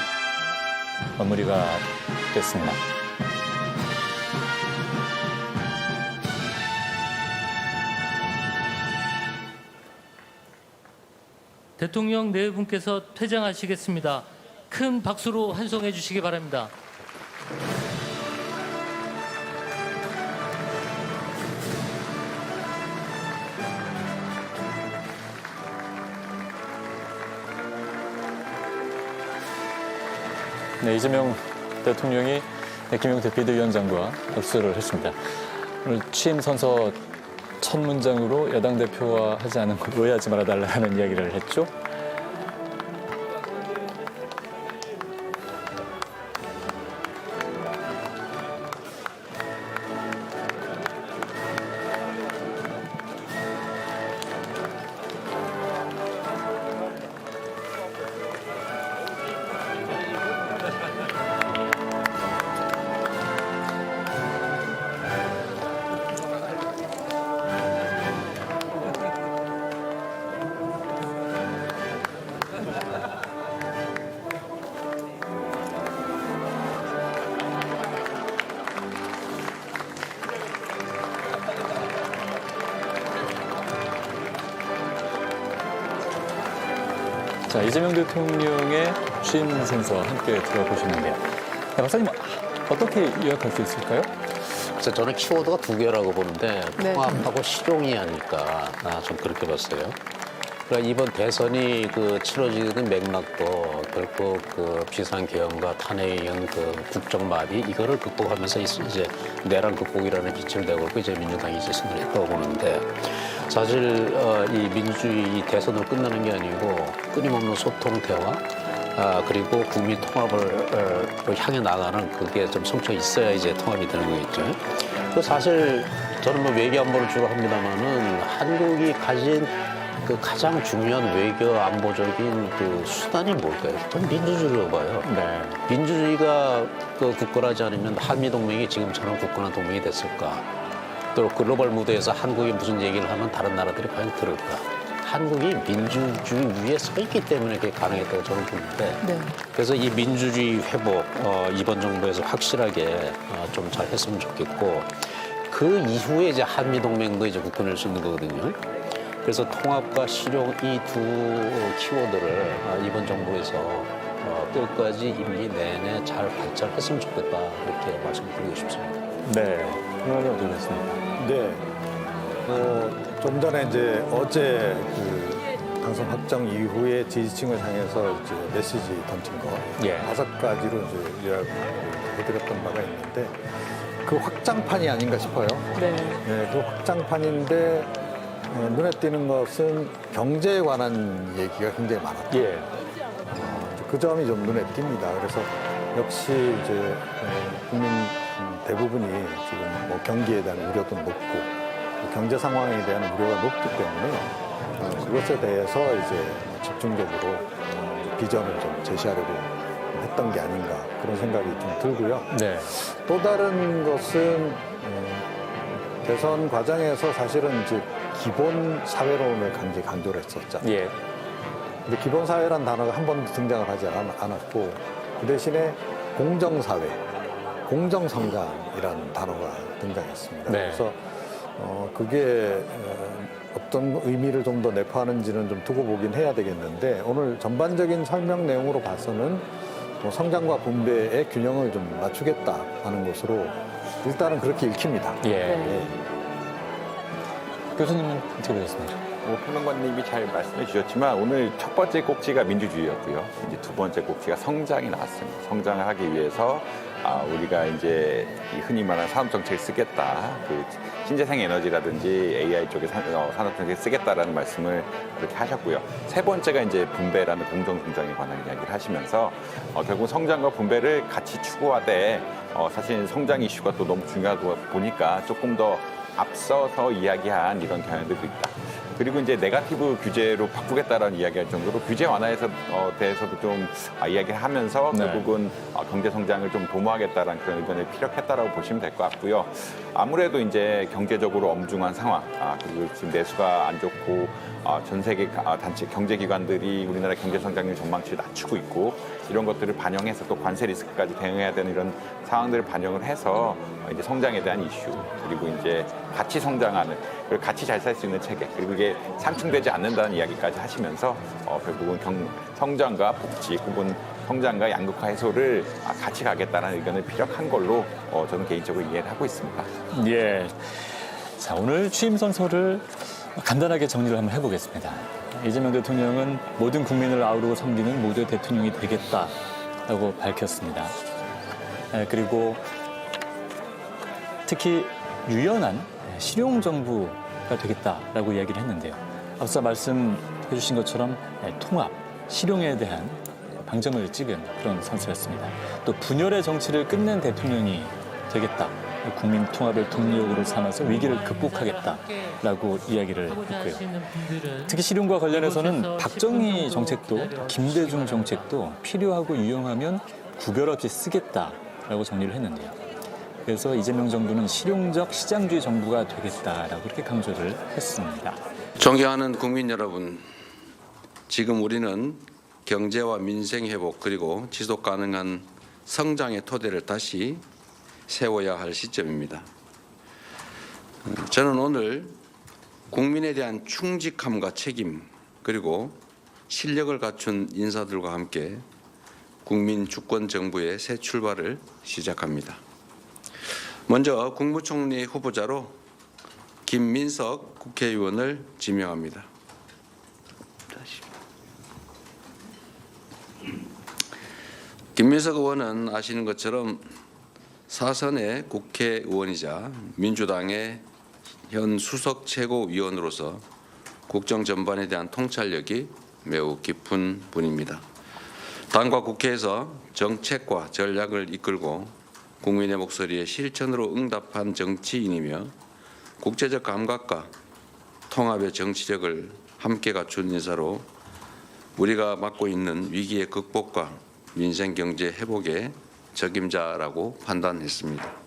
마무리가 됐습니다. 대통령 네 분께서 퇴장하시겠습니다. 큰 박수로 환송해 주시기 바랍니다. 네, 이재명 대통령이 김용태 비대위원장과 악수를 했습니다. 오늘 취임 선서 첫 문장으로 여당 대표와 하지 않은 걸 오해하지 말아달라는 이야기를 했죠. 자, 이재명 대통령의 취임 sen서 함께 들어보시는데요. 네, 박사님 어떻게 요약할 수 있을까요? 그래서 저는 키워드가 두 개라고 보는데 네. 통합하고 실용이 하니까 좀 그렇게 봤어요. 그러니까 이번 대선이 치러지는 맥락도 결국 비상계엄과 탄핵에 의한 국정마비 이거를 극복하면서 이제 내란 극복이라는 빛을 내걸고 이제 민주당이 이제 승리를 했다고 보는데 사실 이 민주주의 이 대선으로 끝나는 게 아니고 끊임없는 소통 대화 그리고 국민 통합을 향해 나가는 그게 좀 성취가 있어야 이제 통합이 되는 거겠죠. 그 사실 저는 뭐 외교 안보를 주로 합니다만은 한국이 가진 가장 중요한 외교 안보적인 수단이 뭘까요? 저는 민주주의라고 봐요. 네. 민주주의가 굳건하지 않으면 한미동맹이 지금처럼 굳건한 동맹이 됐을까? 또 글로벌 무대에서 한국이 무슨 얘기를 하면 다른 나라들이 과연 들을까? 한국이 민주주의 위에 서 있기 때문에 그게 가능했다고 저는 보는데 네. 그래서 이 민주주의 회복 이번 정부에서 확실하게 좀 잘 했으면 좋겠고 그 이후에 이제 한미동맹도 이제 굳건할 수 있는 거거든요. 그래서 통합과 실용 이 두 키워드를 이번 정부에서 끝까지 임기 내내 잘 발전했으면 좋겠다 이렇게 말씀드리고 싶습니다. 네. 의원님 어떻게 됐습니까? 네. 좀 전에 이제 어제 당선 확정 이후에 지지층을 향해서 이제 메시지 던진 거 예. 5가지로 이제 요약해드렸던 바가 있는데 그 확장판이 아닌가 싶어요. 네. 네, 그 확장판인데 눈에 띄는 것은 경제에 관한 얘기가 굉장히 많았다. 예. 그 점이 좀 눈에 띕니다. 그래서 역시 이제 국민 대부분이 지금 뭐 경기에 대한 우려도 높고 경제 상황에 대한 우려가 높기 때문에 그것에 대해서 이제 집중적으로 비전을 좀 제시하려고 했던 게 아닌가 그런 생각이 좀 들고요. 네. 또 다른 것은 대선 과정에서 사실은 이제 기본 사회론을 강조를 했었잖아요. 예. 근데 기본 사회란 단어가 한 번도 등장을 하지 않았고 그 대신에 공정사회, 공정성장이라는 단어가 등장했습니다. 네. 그래서 그게 어떤 의미를 좀 더 내포하는지는 좀 두고 보긴 해야 되겠는데 오늘 전반적인 설명 내용으로 봐서는 뭐 성장과 분배의 균형을 좀 맞추겠다 하는 것으로 일단은 그렇게 읽힙니다. 예. 네. 교수님은 어떻게 보셨습니까? 평론가님이 잘 말씀해 주셨지만 오늘 첫 번째 꼭지가 민주주의였고요. 이제 두 번째 꼭지가 성장이 나왔습니다. 성장을 하기 위해서 우리가 이제 흔히 말하는 산업 정책을 쓰겠다. 신재생 에너지라든지 AI 쪽의 산업 정책을 쓰겠다라는 말씀을 그렇게 하셨고요. 세 번째가 이제 분배라는 공정 성장에 관한 이야기를 하시면서 결국 성장과 분배를 같이 추구하되 사실 성장 이슈가 또 너무 중요하다 보니까 조금 더 앞서서 이야기한 이런 경향들도 있다. 그리고 이제 네거티브 규제로 바꾸겠다라는 이야기할 정도로 규제 완화에 대해서도 좀 이야기를 하면서 네. 결국은 경제 성장을 좀 도모하겠다라는 그런 의견을 피력했다라고 보시면 될 것 같고요. 아무래도 이제 경제적으로 엄중한 상황, 그리고 지금 내수가 안 좋고 전 세계 단체 경제기관들이 우리나라 경제 성장률 전망치를 낮추고 있고 이런 것들을 반영해서 또 관세 리스크까지 대응해야 되는 이런 상황들을 반영을 해서 이제 성장에 대한 이슈 그리고 이제 같이 성장하는 그리고 같이 잘 살 수 있는 체계 그리고 이게 상충되지 않는다는 이야기까지 하시면서 결국은 성장과 복지 혹은 성장과 양극화 해소를 같이 가겠다는 의견을 피력한 걸로 저는 개인적으로 이해를 하고 있습니다. 예. 자, 오늘 취임 선서를 간단하게 정리를 한번 해보겠습니다. 이재명 대통령은 모든 국민을 아우르고 섬기는 모두의 대통령이 되겠다라고 밝혔습니다. 그리고 특히 유연한 실용 정부가 되겠다라고 이야기를 했는데요. 앞서 말씀해 주신 것처럼 통합, 실용에 대한 방점을 찍은 그런 선서였습니다. 또 분열의 정치를 끝낸 대통령이 되겠다. 국민 통합을 동력으로 삼아서 위기를 극복하겠다라고 이야기를 했고요. 특히 실용과 관련해서는 박정희 정책도 김대중 정책도 필요하고 유용하면 구별 없이 쓰겠다라고 정리를 했는데요. 그래서 이재명 정부는 실용적 시장주의 정부가 되겠다라고 그렇게 강조를 했습니다. 존경하는 국민 여러분, 지금 우리는 경제와 민생 회복 그리고 지속 가능한 성장의 토대를 다시 세워야 할 시점입니다. 저는 오늘 국민에 대한 충직함과 책임 그리고 실력을 갖춘 인사들과 함께 국민 주권 정부의 새 출발을 시작합니다. 먼저 국무총리 후보자로 김민석 국회의원을 지명합니다. 김민석 의원은 아시는 것처럼 사선의 국회의원이자 민주당의 현 수석 최고위원으로서 국정 전반에 대한 통찰력이 매우 깊은 분입니다. 당과 국회에서 정책과 전략을 이끌고 국민의 목소리에 실천으로 응답한 정치인이며 국제적 감각과 통합의 정치력을 함께 갖춘 인사로 우리가 맡고 있는 위기의 극복과 민생 경제 회복의 적임자라고 판단했습니다.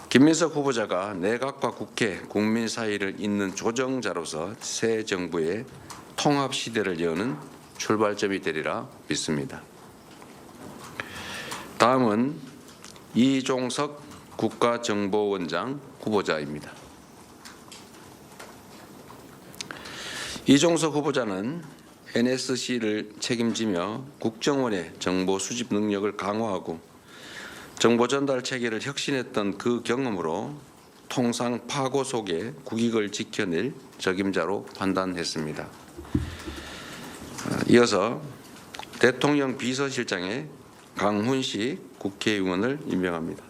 김민석 후보자가 내각과 국회, 국민 사이를 잇는 조정자로서 새 정부의 통합 시대를 여는 출발점이 되리라 믿습니다. 다음은 이종석 국가정보원장 후보자입니다. 이종석 후보자는 NSC를 책임지며 국정원의 정보 수집 능력을 강화하고 정보 전달 체계를 혁신했던 그 경험으로 통상 파고 속에 국익을 지켜낼 적임자로 판단했습니다. 이어서 대통령 비서실장에 강훈식 국회의원을 임명합니다.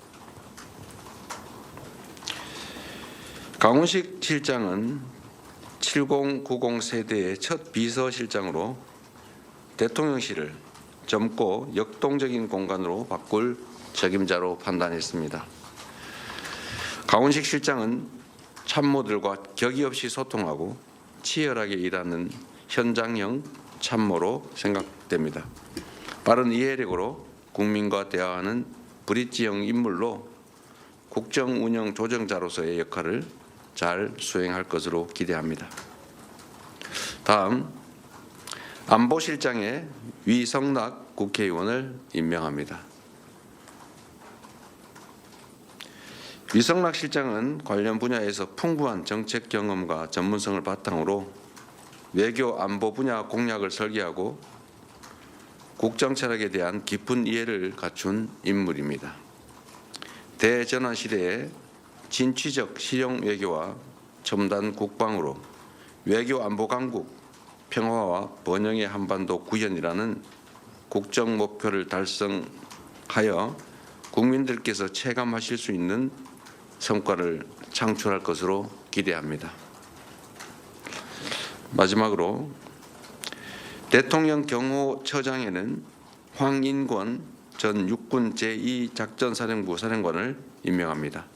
강훈식 실장은 7090 세대의 첫 비서실장으로 대통령실을 젊고 역동적인 공간으로 바꿀 적임자로 판단했습니다. 강훈식 실장은 참모들과 격의 없이 소통하고 치열하게 일하는 현장형 참모로 생각됩니다. 빠른 이해력으로 국민과 대화하는 브릿지형 인물로 국정 운영 조정자로서의 역할을 잘 수행할 것으로 기대합니다. 다음 안보실장에 위성락 국회의원을 임명합니다. 위성락 실장은 관련 분야에서 풍부한 정책 경험과 전문성을 바탕으로 외교 안보 분야 공약을 설계하고 국정 철학에 대한 깊은 이해를 갖춘 인물입니다. 대전환 시대에 진취적 실용 외교와 첨단 국방으로 외교 안보 강국, 평화와 번영의 한반도 구현이라는 국정 목표를 달성하여 국민들께서 체감하실 수 있는 성과를 창출할 것으로 기대합니다. 마지막으로 대통령 경호처장에는 황인권 전 육군 제2작전사령부 사령관을 임명합니다.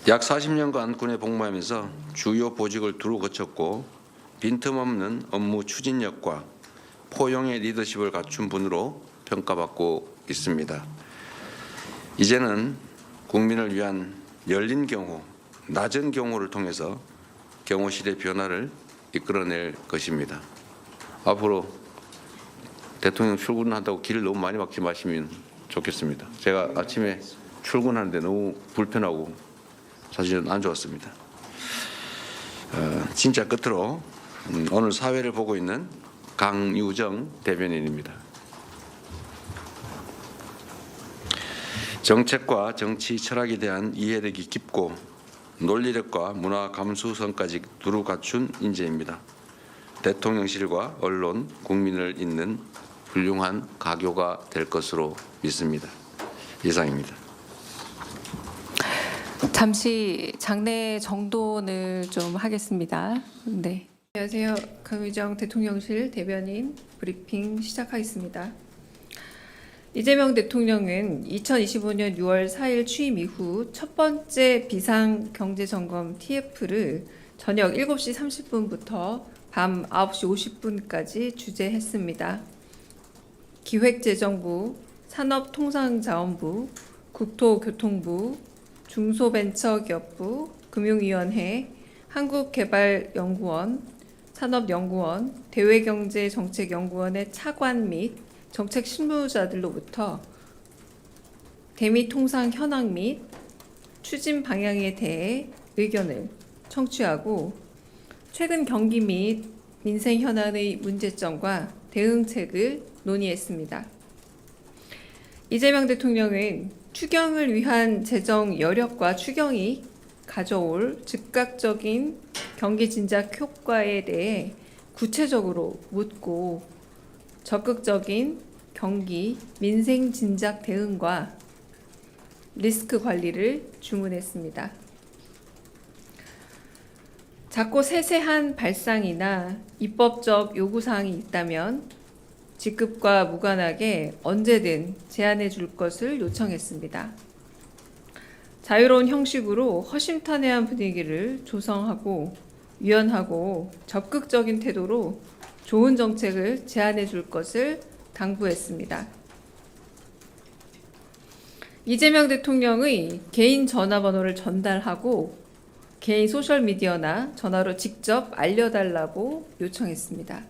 약 40년간 군에 복무하면서 주요 보직을 두루 거쳤고 빈틈없는 업무 추진력과 포용의 리더십을 갖춘 분으로 평가받고 있습니다. 이제는 국민을 위한 열린 경호, 낮은 경호를 통해서 경호실의 변화를 이끌어낼 것입니다. 앞으로 대통령 출근한다고 길을 너무 많이 막지 마시면 좋겠습니다. 제가 아침에 출근하는데 너무 불편하고 사실은 안 좋았습니다. 진짜 끝으로 오늘 사회를 보고 있는 강유정 대변인입니다. 정책과 정치 철학에 대한 이해력이 깊고 논리력과 문화 감수성까지 두루 갖춘 인재입니다. 대통령실과 언론, 국민을 잇는 훌륭한 가교가 될 것으로 믿습니다. 이상입니다. 잠시 장례 정돈을 좀 하겠습니다. 네. 안녕하세요. 강유정 대통령실 대변인 브리핑 시작하겠습니다. 이재명 대통령은 2025년 6월 4일 취임 이후 첫 번째 비상경제점검 TF를 저녁 7시 30분부터 밤 9시 50분까지 주재했습니다. 기획재정부, 산업통상자원부, 국토교통부, 중소벤처기업부, 금융위원회, 한국개발연구원, 산업연구원, 대외경제정책연구원의 차관 및 정책 실무자들로부터 대미 통상 현황 및 추진 방향에 대해 의견을 청취하고 최근 경기 및 민생 현안의 문제점과 대응책을 논의했습니다. 이재명 대통령은 추경을 위한 재정 여력과 추경이 가져올 즉각적인 경기 진작 효과에 대해 구체적으로 묻고 적극적인 경기 민생 진작 대응과 리스크 관리를 주문했습니다. 작고 세세한 발상이나 입법적 요구사항이 있다면 직급과 무관하게 언제든 제안해 줄 것을 요청했습니다. 자유로운 형식으로 허심탄회한 분위기를 조성하고 유연하고 적극적인 태도로 좋은 정책을 제안해 줄 것을 당부했습니다. 이재명 대통령의 개인 전화번호를 전달하고 개인 소셜미디어나 전화로 직접 알려달라고 요청했습니다.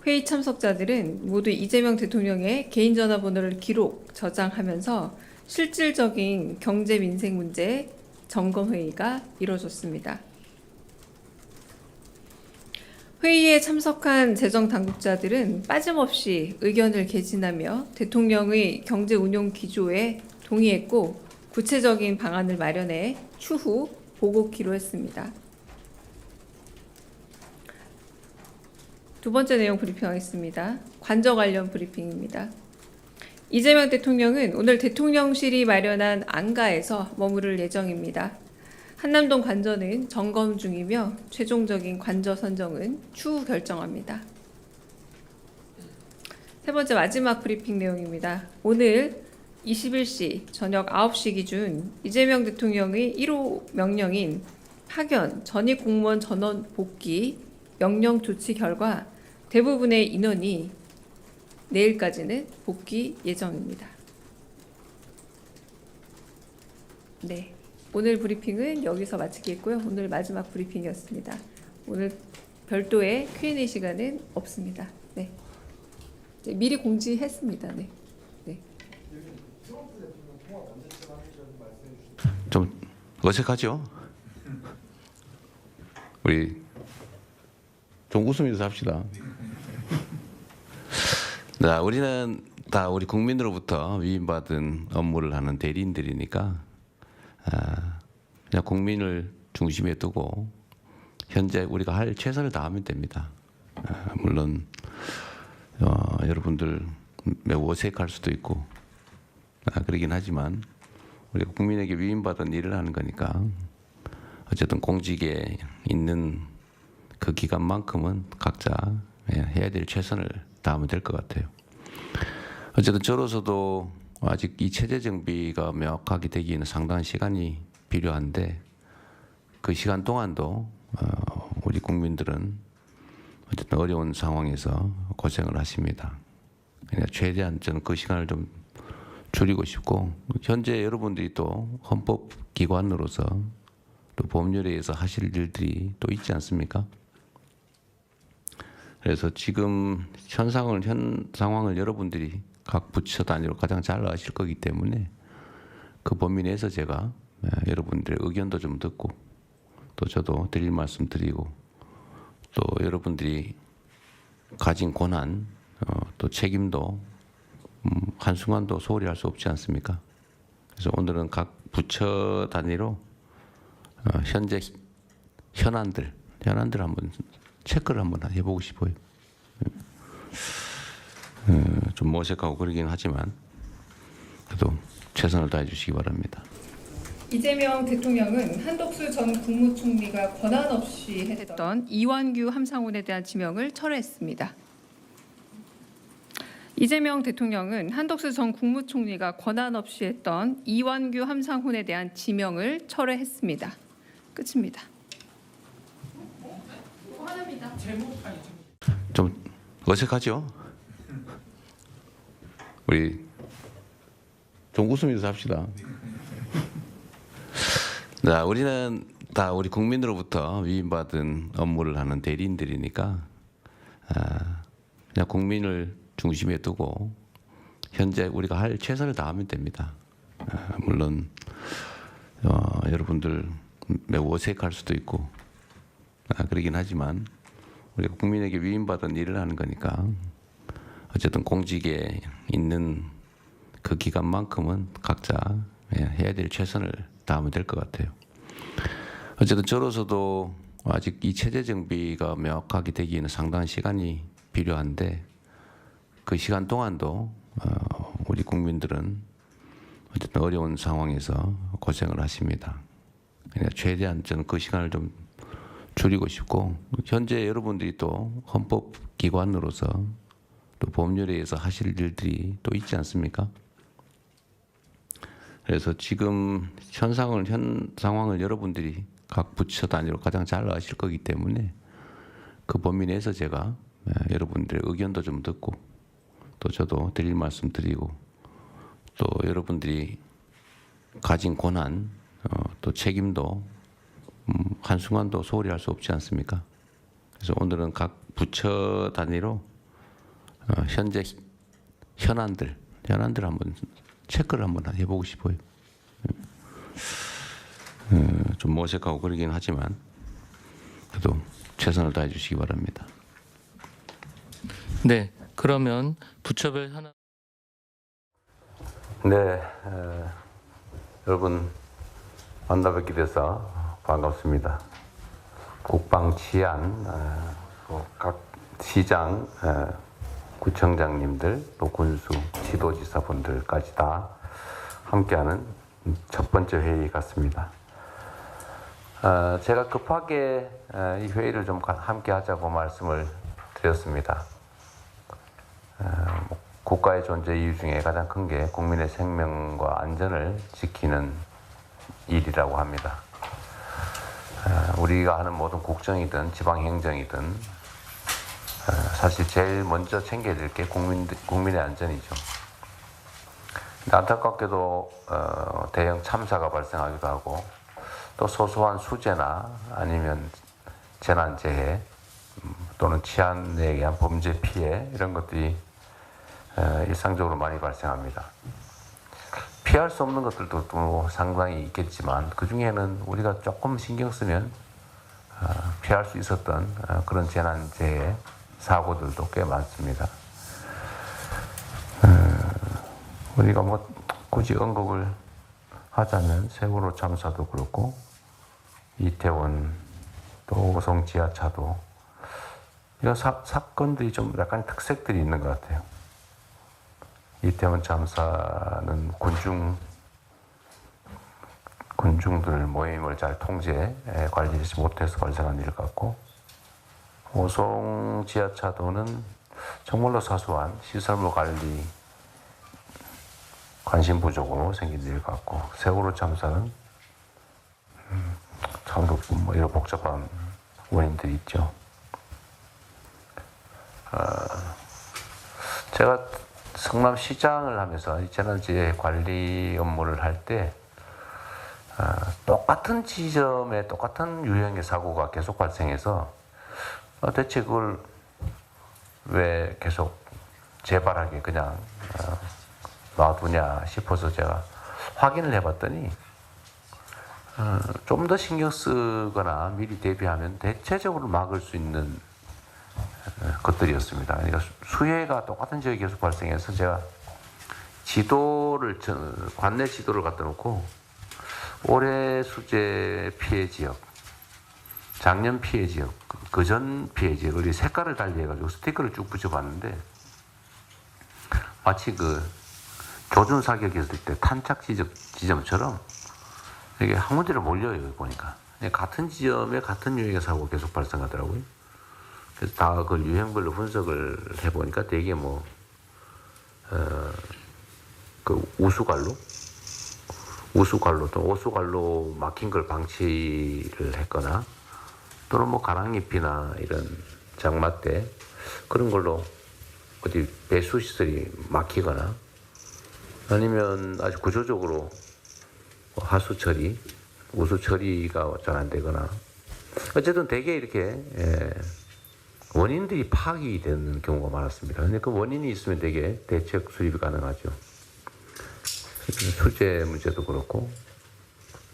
회의 참석자들은 모두 이재명 대통령의 개인 전화번호를 기록, 저장하면서 실질적인 경제 민생 문제 점검회의가 이뤄졌습니다. 회의에 참석한 재정당국자들은 빠짐없이 의견을 개진하며 대통령의 경제 운용 기조에 동의했고 구체적인 방안을 마련해 추후 보고키로 했습니다. 두 번째 내용 브리핑하겠습니다. 관저 관련 브리핑입니다. 이재명 대통령은 오늘 대통령실이 마련한 안가에서 머무를 예정입니다. 한남동 관저는 점검 중이며 최종적인 관저 선정은 추후 결정합니다. 세 번째 마지막 브리핑 내용입니다. 오늘 21시 저녁 9시 기준 이재명 대통령의 1호 명령인 파견 전입 공무원 전원 복귀 명령 조치 결과 대부분의 인원이 내일까지는 복귀 예정입니다. 네, 오늘 브리핑은 여기서 마치겠고요. 오늘 마지막 브리핑이었습니다. 오늘 별도의 Q&A 시간은 없습니다. 네, 미리 공지했습니다. 네. 네. 좀 어색하죠? 우리 좀 웃으면서 합시다. 자, 우리는 다 우리 국민으로부터 위임받은 업무를 하는 대리인들이니까 그냥 국민을 중심에 두고 현재 우리가 할 최선을 다하면 됩니다. 물론 여러분들 매우 어색할 수도 있고 그러긴 하지만 우리가 국민에게 위임받은 일을 하는 거니까 어쨌든 공직에 있는 그 기간만큼은 각자 해야 될 최선을 다하면 될 것 같아요. 어쨌든 저로서도 아직 이 체제 정비가 명확하게 되기에는 상당한 시간이 필요한데 그 시간 동안도 우리 국민들은 어쨌든 어려운 상황에서 고생을 하십니다. 그러니까 최대한 저는 그 시간을 좀 줄이고 싶고 현재 여러분들이 또 헌법기관으로서 또 법률에 의해서 하실 일들이 또 있지 않습니까? 그래서 지금 현 상황을 여러분들이 각 부처 단위로 가장 잘 아실 거기 때문에 그 범위 내에서 제가 여러분들의 의견도 좀 듣고 또 저도 드릴 말씀 드리고 또 여러분들이 가진 권한 또 책임도 한순간도 소홀히 할 수 없지 않습니까? 그래서 오늘은 각 부처 단위로 현재 현안들 한번 체크를 한번 해보고 싶어요. 좀 어색하고 그러긴 하지만 그래도 최선을 다해 주시기 바랍니다. 이재명 대통령은 한덕수 전 국무총리가 권한 없이 했던 이완규 함상훈에 대한 지명을 철회했습니다. 이재명 대통령은 한덕수 전 국무총리가 권한 없이 했던 이완규 함상훈에 대한 지명을 철회했습니다. 끝입니다. 좀 어색하죠? 우리 좀 웃으면서 합시다. 자, 우리는 다 우리 국민으로부터 위임받은 업무를 하는 대리인들이니까 그냥 국민을 중심에 두고 현재 우리가 할 최선을 다하면 됩니다. 물론 여러분들 매우 어색할 수도 있고 그러긴 하지만 우리가 국민에게 위임받은 일을 하는 거니까 어쨌든 공직에 있는 그 기간만큼은 각자 해야 될 최선을 다하면 될 것 같아요. 어쨌든 저로서도 아직 이 체제 정비가 명확하게 되기에는 상당한 시간이 필요한데 그 시간 동안도 우리 국민들은 어쨌든 어려운 상황에서 고생을 하십니다. 그러니까 최대한 저는 그 시간을 좀 줄이고 싶고 현재 여러분들이 또 헌법기관으로서 또 법률에 의해서 하실 일들이 또 있지 않습니까? 그래서 지금 현 상황을 여러분들이 각 부처 단위로 가장 잘 아실 거기 때문에 그 범위 내에서 제가 여러분들의 의견도 좀 듣고 또 저도 드릴 말씀 드리고 또 여러분들이 가진 권한 또 책임도 한순간도 소홀히 할 수 없지 않습니까? 그래서 오늘은 각 부처 단위로 현재 현안들 한번 체크를 한번 해보고 싶어요. 좀 어색하고 그러긴 하지만 그래도 최선을 다해 주시기 바랍니다. 네, 그러면 부처별 현안. 네, 여러분 만나 뵙게 돼서 반갑습니다. 국방치안 각 시장, 구청장님들 또 군수 지도지사분들까지 다 함께하는 첫 번째 회의 같습니다. 제가 급하게 이 회의를 좀 함께 하자고 말씀을 드렸습니다. 국가의 존재 이유 중에 가장 큰 게 국민의 생명과 안전을 지키는 일이라고 합니다. 우리가 하는 모든 국정이든 지방행정이든 사실 제일 먼저 챙겨야 될 게 국민의 안전이죠. 근데 안타깝게도 대형 참사가 발생하기도 하고 또 소소한 수재나 아니면 재난재해 또는 치안에 의한 범죄 피해 이런 것들이 일상적으로 많이 발생합니다. 피할 수 없는 것들도 또 상당히 있겠지만 그 중에는 우리가 조금 신경 쓰면 피할 수 있었던 그런 재난재해 사고들도 꽤 많습니다. 우리가 뭐 굳이 언급을 하자면 세월호 참사도 그렇고 이태원 또 오송 지하차도 이런 사건들이 좀 약간 특색들이 있는 것 같아요. 이태원 참사는 군중들 모임을 잘 관리하지 못해서 발생한 일 같고 오송 지하차도는 정말로 사소한 시설물 관리 관심 부족으로 생긴 일 같고 세월호 참사는 참 뭐 이런 복잡한 원인들이 있죠. 제가 성남시장을 하면서 재난재해 관리 업무를 할 때 똑같은 지점에 똑같은 유형의 사고가 계속 발생해서 대체 그걸 왜 계속 재발하게 그냥 놔두냐 싶어서 제가 확인을 해봤더니 좀 더 신경 쓰거나 미리 대비하면 대체적으로 막을 수 있는 것들이었습니다. 그러니까 수해가 똑같은 지역에 계속 발생해서 제가 관내 지도를 갖다 놓고 올해 수재 피해 지역, 작년 피해 지역, 그전 피해 지역을 색깔을 달리해가지고 스티커를 쭉 붙여봤는데 마치 그 교준 사격했을 때 탄착 지점처럼 이게 한 군데로 몰려요 보니까. 같은 지점에 같은 유형의 사고가 계속 발생하더라고요. 그래서 다 그 유형별로 분석을 해보니까 되게 그 우수관로 또 오수관로 막힌 걸 방치를 했거나 또는 뭐 가랑잎이나 이런 장마 때 그런 걸로 어디 배수 시설이 막히거나 아니면 아주 구조적으로 하수 처리, 우수 처리가 잘 안 되거나 어쨌든 되게 이렇게 원인들이 파악이 되는 경우가 많았습니다. 근데 그 원인이 있으면 되게 대책 수립이 가능하죠. 수재 문제도 그렇고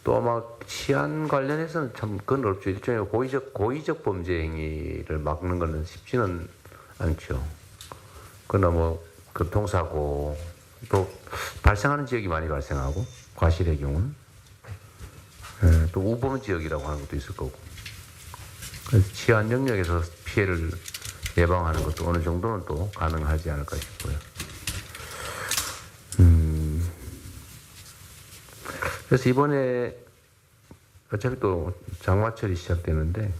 또 막 치안 관련해서는 참 그건 어렵죠. 일종의 고의적 범죄 행위를 막는 거는 쉽지는 않죠. 그러나 뭐 교통사고 또 발생하는 지역이 많이 발생하고 과실의 경우는 또 우범 지역이라고 하는 것도 있을 거고 그래서 치안 영역에서 피해를 예방하는 것도 어느 정도는 또 가능하지 않을까 싶고요. 그래서 이번에 어차피 또 장마철이 시작되는데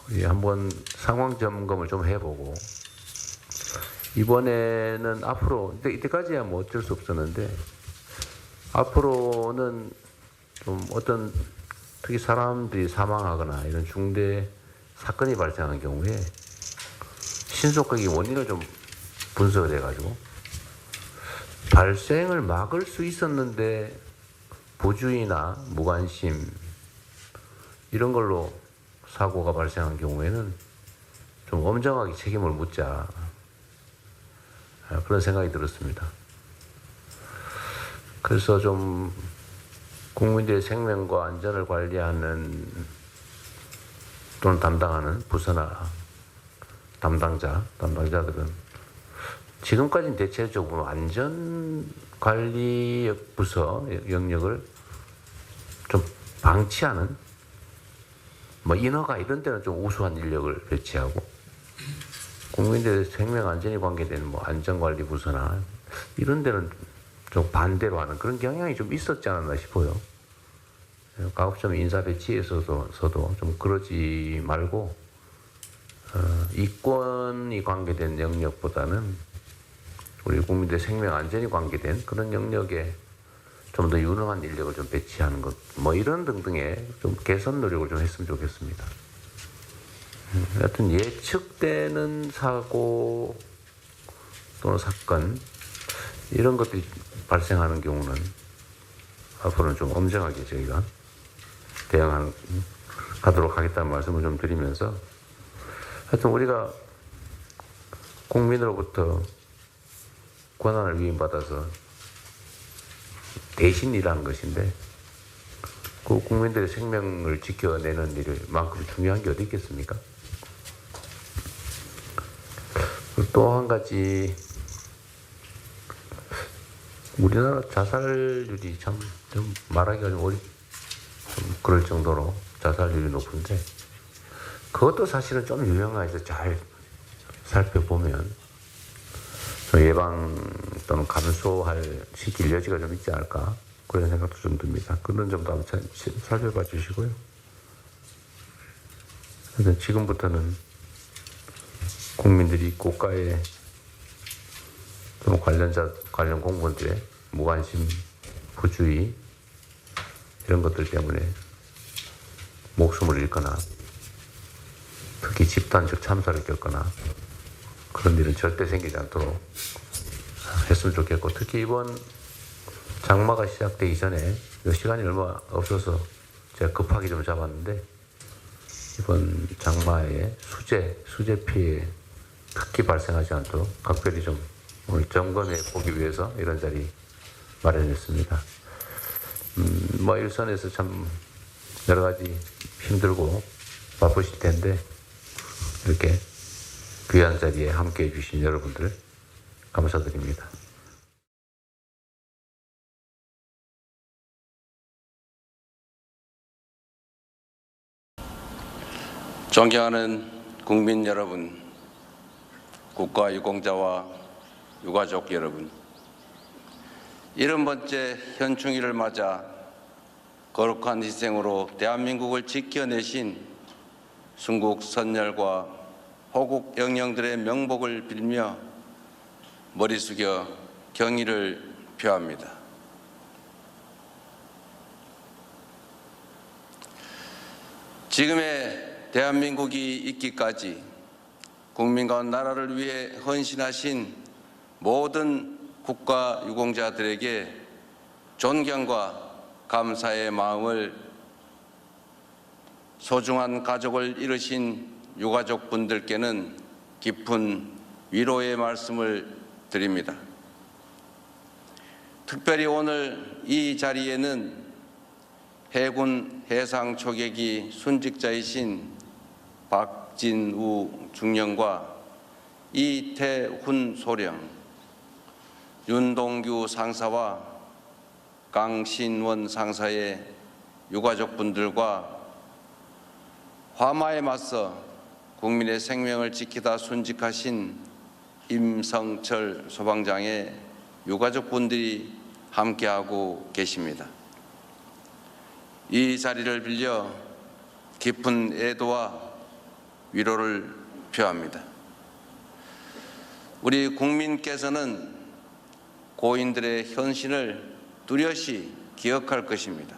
우리 한번 상황 점검을 좀 해보고 이번에는 앞으로 이때까지야 뭐 어쩔 수 없었는데 앞으로는 좀 어떤 특히 사람들이 사망하거나 이런 중대 사건이 발생한 경우에 신속하게 원인을 좀 분석을 해가지고 발생을 막을 수 있었는데 보주의나 무관심 이런 걸로 사고가 발생한 경우에는 좀 엄정하게 책임을 묻자 그런 생각이 들었습니다. 그래서 좀 국민들의 생명과 안전을 관리하는 또는 담당하는 부서나 담당자들은 지금까지는 대체적으로 안전관리 부서 영역을 좀 방치하는 뭐 인허가 이런 데는 좀 우수한 인력을 배치하고 국민들의 생명 안전이 관계되는 뭐 안전관리 부서나 이런 데는 좀 반대로 하는 그런 경향이 좀 있었지 않았나 싶어요. 가급적 인사 배치에서도 좀 그러지 말고 이권이 관계된 영역보다는 우리 국민들의 생명 안전이 관계된 그런 영역에 좀 더 유능한 인력을 좀 배치하는 것, 뭐 이런 등등의 좀 개선 노력을 좀 했으면 좋겠습니다. 하여튼 예측되는 사고 또는 사건 이런 것들이 발생하는 경우는 앞으로는 좀 엄정하게 저희가 대응하도록 하겠다는 말씀을 좀 드리면서 하여튼 우리가 국민으로부터 권한을 위임받아서 대신 일하는 것인데 그 국민들의 생명을 지켜내는 일만큼 중요한 게 어디 있겠습니까? 또 한 가지 우리나라 자살률이 참 좀 말하기가 좀 그럴 정도로 자살률이 높은데 그것도 사실은 좀 유형화해서 잘 살펴보면 예방 또는 감소할 시킬 여지가 좀 있지 않을까 그런 생각도 좀 듭니다. 그런 점도 한번 살펴봐 주시고요. 하여튼 지금부터는 국민들이 국가의 좀 관련 공무원들의 무관심, 부주의 이런 것들 때문에 목숨을 잃거나 특히 집단적 참사를 겪거나 그런 일은 절대 생기지 않도록 했으면 좋겠고 특히 이번 장마가 시작되기 전에 시간이 얼마 없어서 제가 급하게 좀 잡았는데 이번 장마에 수재 피해 특히 발생하지 않도록 각별히 좀 오늘 점검해 보기 위해서 이런 자리 마련했습니다. 뭐 일선에서 참 여러 가지 힘들고 바쁘실 텐데 이렇게 귀한 자리에 함께해 주신 여러분들 감사드립니다. 존경하는 국민 여러분, 국가유공자와 유가족 여러분, 70번째 현충일을 맞아 거룩한 희생으로 대한민국을 지켜내신 순국 선열과 호국 영령들의 명복을 빌며 머리 숙여 경의를 표합니다. 지금의 대한민국이 있기까지 국민과 나라를 위해 헌신하신 모든 국가 유공자들에게 존경과 감사의 마음을, 소중한 가족을 잃으신 유가족 분들께는 깊은 위로의 말씀을 드립니다. 특별히 오늘 이 자리에는 해군 해상 초계기 순직자이신 박진우 중령과 이태훈 소령, 윤동규 상사와 강신원 상사의 유가족분들과 화마에 맞서 국민의 생명을 지키다 순직하신 임성철 소방장의 유가족분들이 함께하고 계십니다. 이 자리를 빌려 깊은 애도와 위로를 표합니다. 우리 국민께서는 고인들의 헌신을 뚜렷이 기억할 것입니다.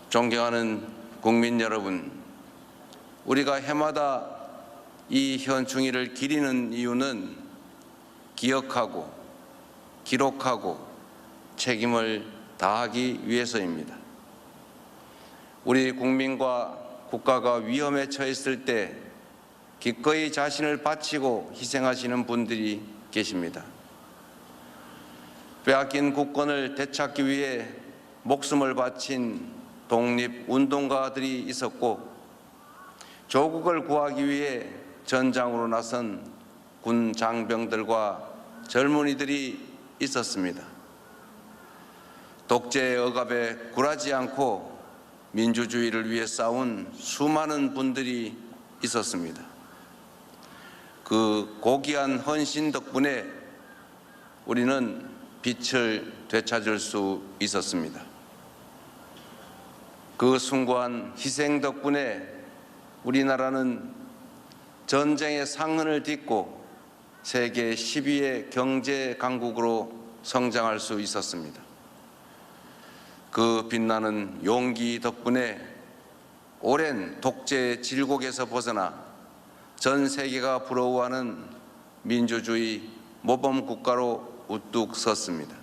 존경하는 국민 여러분, 우리가 해마다 이 현충일을 기리는 이유는 기억하고 기록하고 책임을 다하기 위해서입니다. 우리 국민과 국가가 위험에 처했을 때 기꺼이 자신을 바치고 희생하시는 분들이 계십니다. 빼앗긴 국권을 되찾기 위해 목숨을 바친 독립운동가들이 있었고, 조국을 구하기 위해 전장으로 나선 군 장병들과 젊은이들이 있었습니다. 독재의 억압에 굴하지 않고 민주주의를 위해 싸운 수많은 분들이 있었습니다. 그 고귀한 헌신 덕분에 우리는 빛을 되찾을 수 있었습니다. 그 숭고한 희생 덕분에 우리나라는 전쟁의 상흔을 딛고 세계 10위의 경제 강국으로 성장할 수 있었습니다. 그 빛나는 용기 덕분에 오랜 독재의 질곡에서 벗어나 전 세계가 부러워하는 민주주의 모범 국가로 우뚝 섰습니다.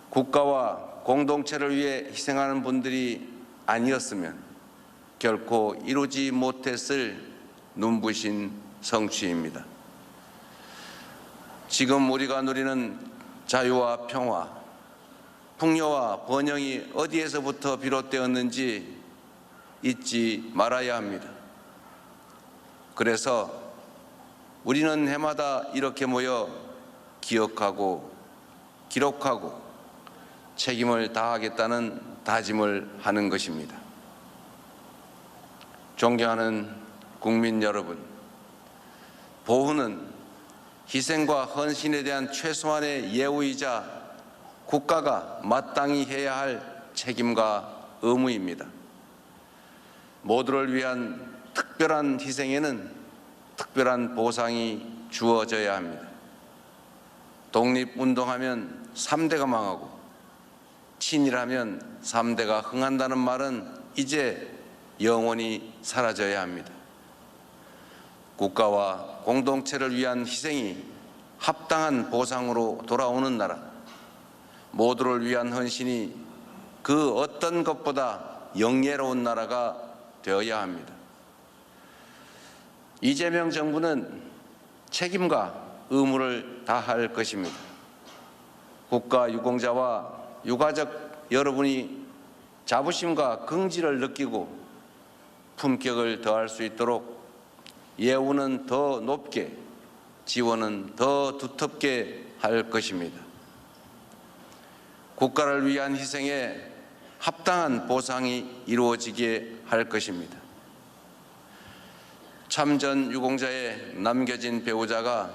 국가와 공동체를 위해 희생하는 분들이 아니었으면 결코 이루지 못했을 눈부신 성취입니다. 지금 우리가 누리는 자유와 평화, 풍요와 번영이 어디에서부터 비롯되었는지 잊지 말아야 합니다. 그래서 우리는 해마다 이렇게 모여 기억하고 기록하고 책임을 다하겠다는 다짐을 하는 것입니다. 존경하는 국민 여러분, 보훈은 희생과 헌신에 대한 최소한의 예우이자 국가가 마땅히 해야 할 책임과 의무입니다. 모두를 위한 특별한 희생에는 특별한 보상이 주어져야 합니다. 독립운동하면 3대가 망하고 친일하면 3대가 흥한다는 말은 이제 영원히 사라져야 합니다. 국가와 공동체를 위한 희생이 합당한 보상으로 돌아오는 나라, 모두를 위한 헌신이 그 어떤 것보다 영예로운 나라가 되어야 합니다. 이재명 정부는 책임과 의무를 다할 것입니다. 국가 유공자와 유가족 여러분이 자부심과 긍지를 느끼고 품격을 더할 수 있도록 예우는 더 높게, 지원은 더 두텁게 할 것입니다. 국가를 위한 희생에 합당한 보상이 이루어지게 할 것입니다. 참전 유공자의 남겨진 배우자가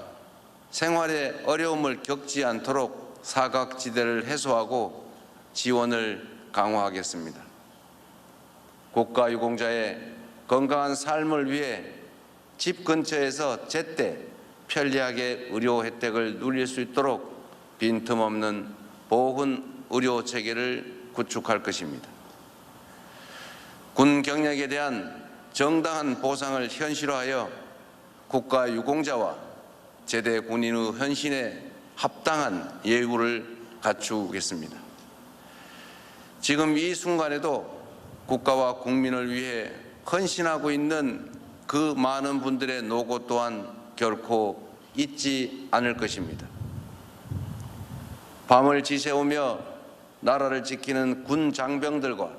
생활에 어려움을 겪지 않도록 사각지대를 해소하고 지원을 강화하겠습니다. 국가 유공자의 건강한 삶을 위해 집 근처에서 제때 편리하게 의료 혜택을 누릴 수 있도록 빈틈없는 보훈 의료 체계를 구축할 것입니다. 군 경력에 대한 정당한 보상을 현실화하여 국가 유공자와 제대 군인의 헌신에 합당한 예우를 갖추겠습니다. 지금 이 순간에도 국가와 국민을 위해 헌신하고 있는 그 많은 분들의 노고 또한 결코 잊지 않을 것입니다. 밤을 지새우며 나라를 지키는 군 장병들과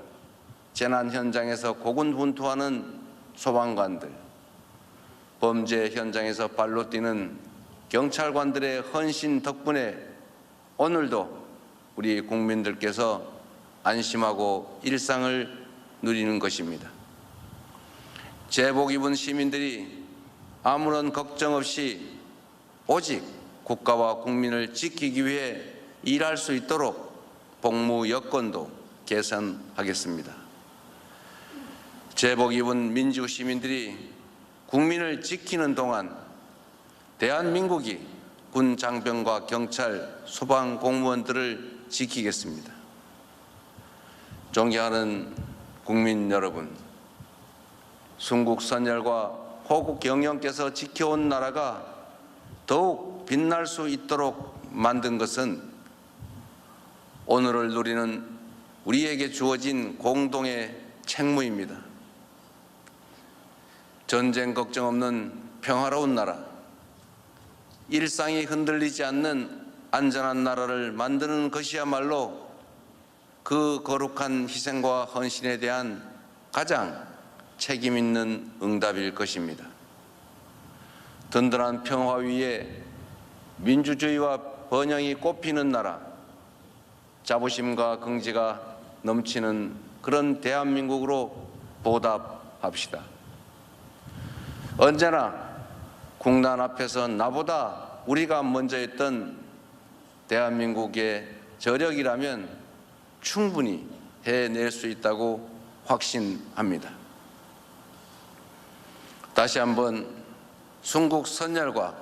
재난 현장에서 고군분투하는 소방관들, 범죄 현장에서 발로 뛰는 경찰관들의 헌신 덕분에 오늘도 우리 국민들께서 안심하고 일상을 누리는 것입니다. 제복 입은 시민들이 아무런 걱정 없이 오직 국가와 국민을 지키기 위해 일할 수 있도록 복무 여건도 개선하겠습니다. 제복 입은 민주 시민들이 국민을 지키는 동안 대한민국이 군 장병과 경찰, 소방 공무원들을 지키겠습니다. 존경하는 국민 여러분, 순국 선열과 호국 경영께서 지켜온 나라가 더욱 빛날 수 있도록 만든 것은 오늘을 누리는 우리에게 주어진 공동의 책무입니다. 전쟁 걱정 없는 평화로운 나라, 일상이 흔들리지 않는 안전한 나라를 만드는 것이야말로 그 거룩한 희생과 헌신에 대한 가장 책임 있는 응답일 것입니다. 든든한 평화 위에 민주주의와 번영이 꽃피는 나라, 자부심과 긍지가 넘치는 그런 대한민국으로 보답합시다. 언제나 국난 앞에서 나보다 우리가 먼저 했던 대한민국의 저력이라면 충분히 해낼 수 있다고 확신합니다. 다시 한번 순국 선열과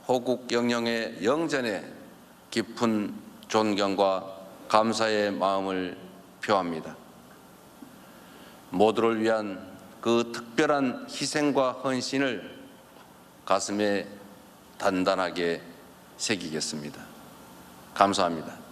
호국 영령의 영전에 깊은 존경과 감사의 마음을 표합니다. 모두를 위한 그 특별한 희생과 헌신을 가슴에 단단하게 새기겠습니다. 감사합니다.